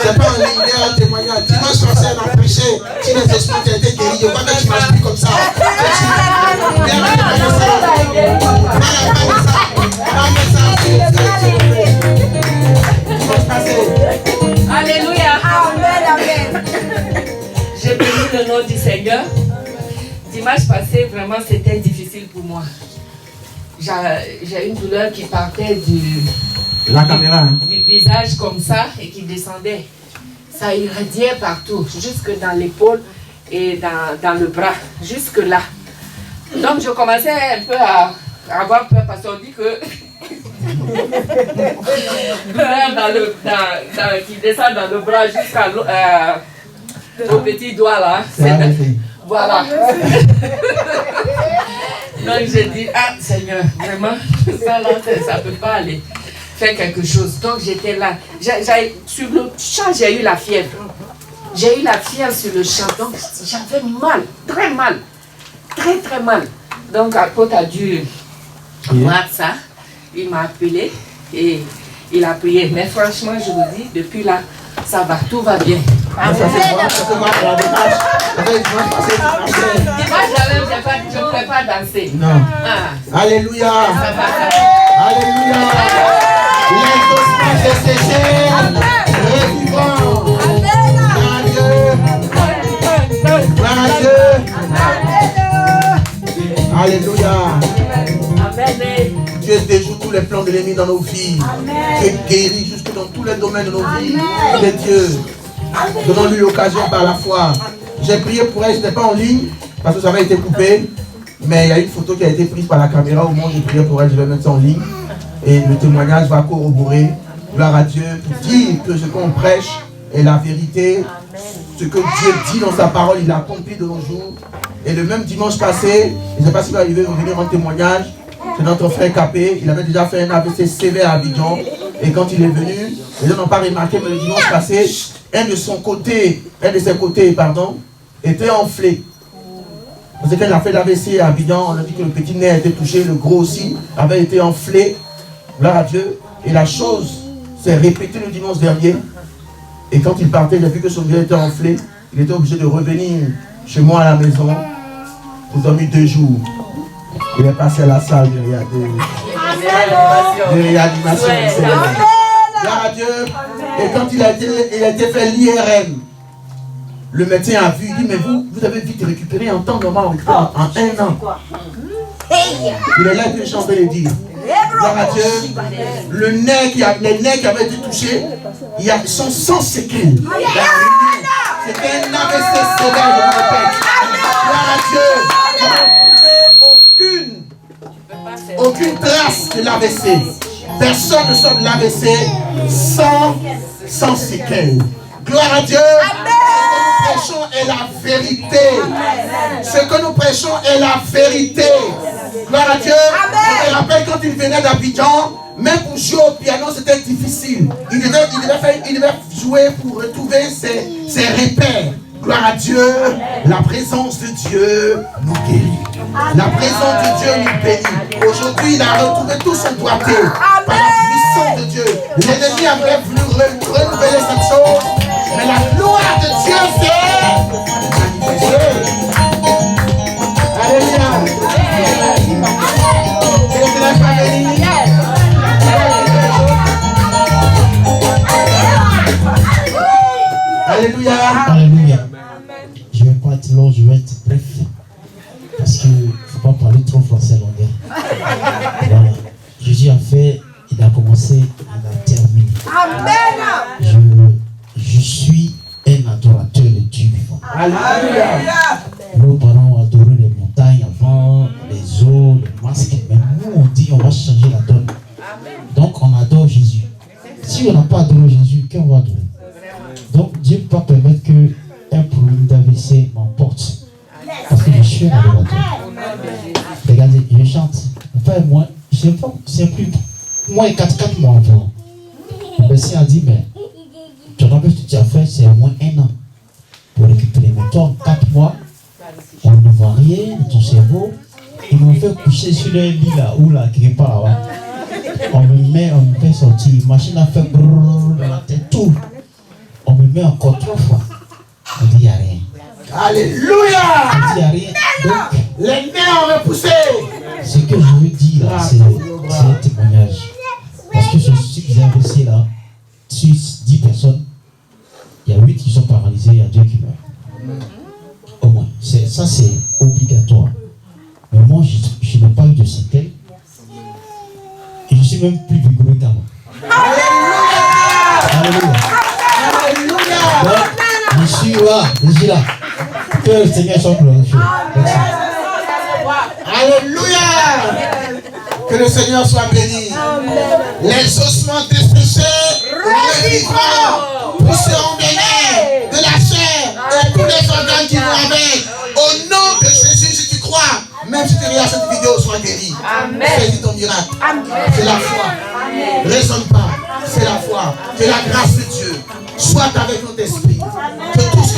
C'est pas un leader, un témoignage. Dimanche passé, on a prêché. Si les esprits ont été guéris, il n'y a pas que tu marches plus comme ça. Alléluia. Amen. J'ai béni le nom du Seigneur. Dimanche passé, vraiment, c'était difficile pour moi. J'ai une douleur qui partait du visage comme ça et qui descendait. Ça irradiait partout, jusque dans l'épaule et dans le bras, jusque là. Donc je commençais un peu à avoir peur parce qu'on dit que qui descend dans le bras jusqu'au petit doigt là. Voilà. Donc j'ai dit, ah Seigneur, vraiment, ça là, ça ne peut pas aller. Faire quelque chose. Donc j'étais là. Sur le champ, j'ai eu la fièvre. J'ai eu la fièvre sur le champ, donc j'avais mal, très mal, très très mal. Donc l'apôtre a dû voir ça, il m'a appelé et il a prié. Mais franchement, je vous dis, depuis là, ça va, tout va bien. Ça fait quoi pour la démarche? Dimanche, je ne pouvais pas danser. Non. Alléluia. Alléluia. L'exaucement est séché. Revivant. Gloire à Dieu. Gloire à Dieu. Alléluia. Amen. Dieu déjoue tous les plans de l'ennemi dans nos vies. Dieu guérit jusque dans tous les domaines de nos vies. Il est Dieu. Donnons-lui l'occasion par la foi. J'ai prié pour elle, je n'étais pas en ligne parce que ça avait été coupé. Mais il y a une photo qui a été prise par la caméra au moment où j'ai prié pour elle, je vais mettre ça en ligne. Et le témoignage va corroborer. Gloire à Dieu. Pour dire que ce qu'on prêche est la vérité. Ce que Dieu dit dans sa parole, il l'a accompli de nos jours. Et le même dimanche passé, je ne sais pas s'il va arriver à revenir en témoignage. C'est notre frère Capé, il avait déjà fait un AVC sévère à Abidjan. Et quand il est venu, les gens n'ont pas remarqué, mais le dimanche passé, un de ses côtés, était enflé. Parce qu'il a fait l'AVC à Abidjan, on a dit que le petit nez a été touché, le gros aussi avait été enflé. Gloire à Dieu. Et la chose s'est répétée le dimanche dernier. Et quand il partait, j'ai vu que son nez était enflé. Il était obligé de revenir chez moi à la maison pour dormir 2 jours. Il est passé à la salle de réanimation. Gloire à Dieu. Et quand il a été fait l'IRM, le médecin a vu, il dit, mais vous avez vite récupéré en temps normal, en 1 an. Il est là que je suis en train de dire. Gloire à Dieu. Les nez qui avaient été touchés, ils sont sans séquelles. C'était un AVC sévère, je me répète. Gloire à Dieu. Aucune trace de l'AVC. Personne ne sort de l'AVC sans séquelles. Gloire à Dieu. Ce que nous prêchons est la vérité. Ce que nous prêchons est la vérité. Gloire à Dieu. Je me rappelle quand il venait d'Abidjan, même pour jouer au piano, c'était difficile. Il devait jouer pour retrouver ses repères. Gloire à Dieu. La présence de Dieu nous guérit. La présence de Dieu nous bénit. Aujourd'hui, il a retrouvé tout son doigté par la puissance de Dieu. L'ennemi avait voulu renouveler cette chose, mais la gloire de Dieu s'est manifestée. Alléluia. Alléluia. Alléluia. Je ne vais pas être long, je vais être bref. Parce qu'il ne faut pas parler trop français longueur. Voilà. Jésus a fait, il a commencé, il a terminé. Amen. Je suis un adorateur de Dieu vivant. Alléluia. Nos parents ont adoré les montagnes avant, les eaux, les masques. Mais nous, on dit on va changer la donne. Donc on adore Jésus. Si on n'a pas adoré Jésus, qu'on va adorer? Donc Dieu ne peut pas permettre qu'un problème d'AVC m'emporte. Parce que je suis un adorateur. Regardez, je chante. Enfin, moi, c'est plus moins 4 mois avant. Le médecin a dit, mais ton AVC que tu as fait, c'est au moins 1 an pour récupérer. Mais toi, 4 mois, on ne voit rien de ton cerveau. Ils m'ont fait coucher sur le lit là, ou là, quelque part là-bas. On me fait sortir. Machine a fait brrrr dans la tête, tout. On me met encore 3 fois. On dit, il n'y a rien. Alléluia. On dit, il n'y a rien. Donc, les nez ont repoussé. ce que je veux dire là, c'est un témoignage. Parce que ce type d'AVC là, sur 10 personnes, il y a 8 qui sont paralysés, il y a 2 qui meurent. Au moins. Ça, c'est obligatoire. Mais moi, je n'ai pas eu de séquelles. Et je suis même plus vigoureux qu'avant. Alléluia. Alléluia. Donc, je suis là. Que le Seigneur soit glorifié. Alléluia. Que le Seigneur soit béni. Les ossements desséchés revivront, pousseront des nerfs, de la chair et tous les organes qui vont avec. Au nom de Jésus, si tu crois, même si tu regardes cette vidéo, sois guéri. Saisis ton miracle. C'est la foi. Raisonne pas. C'est la foi. C'est la grâce de Dieu. Soit avec notre esprit. Que tout ce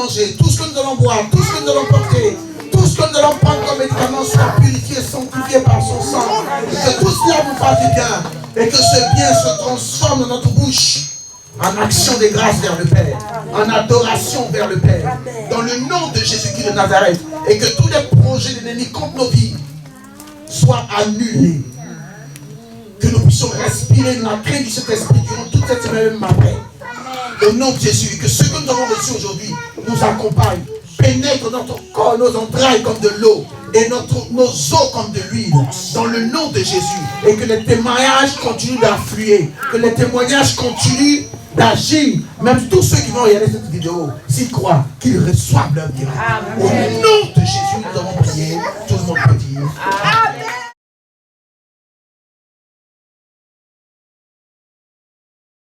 manger, tout ce que nous allons boire, tout ce que nous allons porter, tout ce que nous allons prendre comme médicament soit purifié, sanctifié par son sang. Et que tout cela nous fasse du bien. Et que ce bien se transforme dans notre bouche en action de grâce vers le Père, en adoration vers le Père, dans le nom de Jésus-Christ de Nazareth. Et que tous les projets de l'ennemi contre nos vies soient annulés. Que nous puissions respirer dans la crainte du Saint-Esprit durant toute cette semaine même après. Au nom de Jésus, et que ce que nous avons reçu aujourd'hui nous accompagne, pénètre notre corps, nos entrailles comme de l'eau, et nos os comme de l'huile, dans le nom de Jésus. Et que les témoignages continuent d'affluer, que les témoignages continuent d'agir. Même tous ceux qui vont regarder cette vidéo, s'ils croient, qu'ils reçoivent leur miracle. Au nom de Jésus, nous avons prié. Tout le monde peut dire. Amen.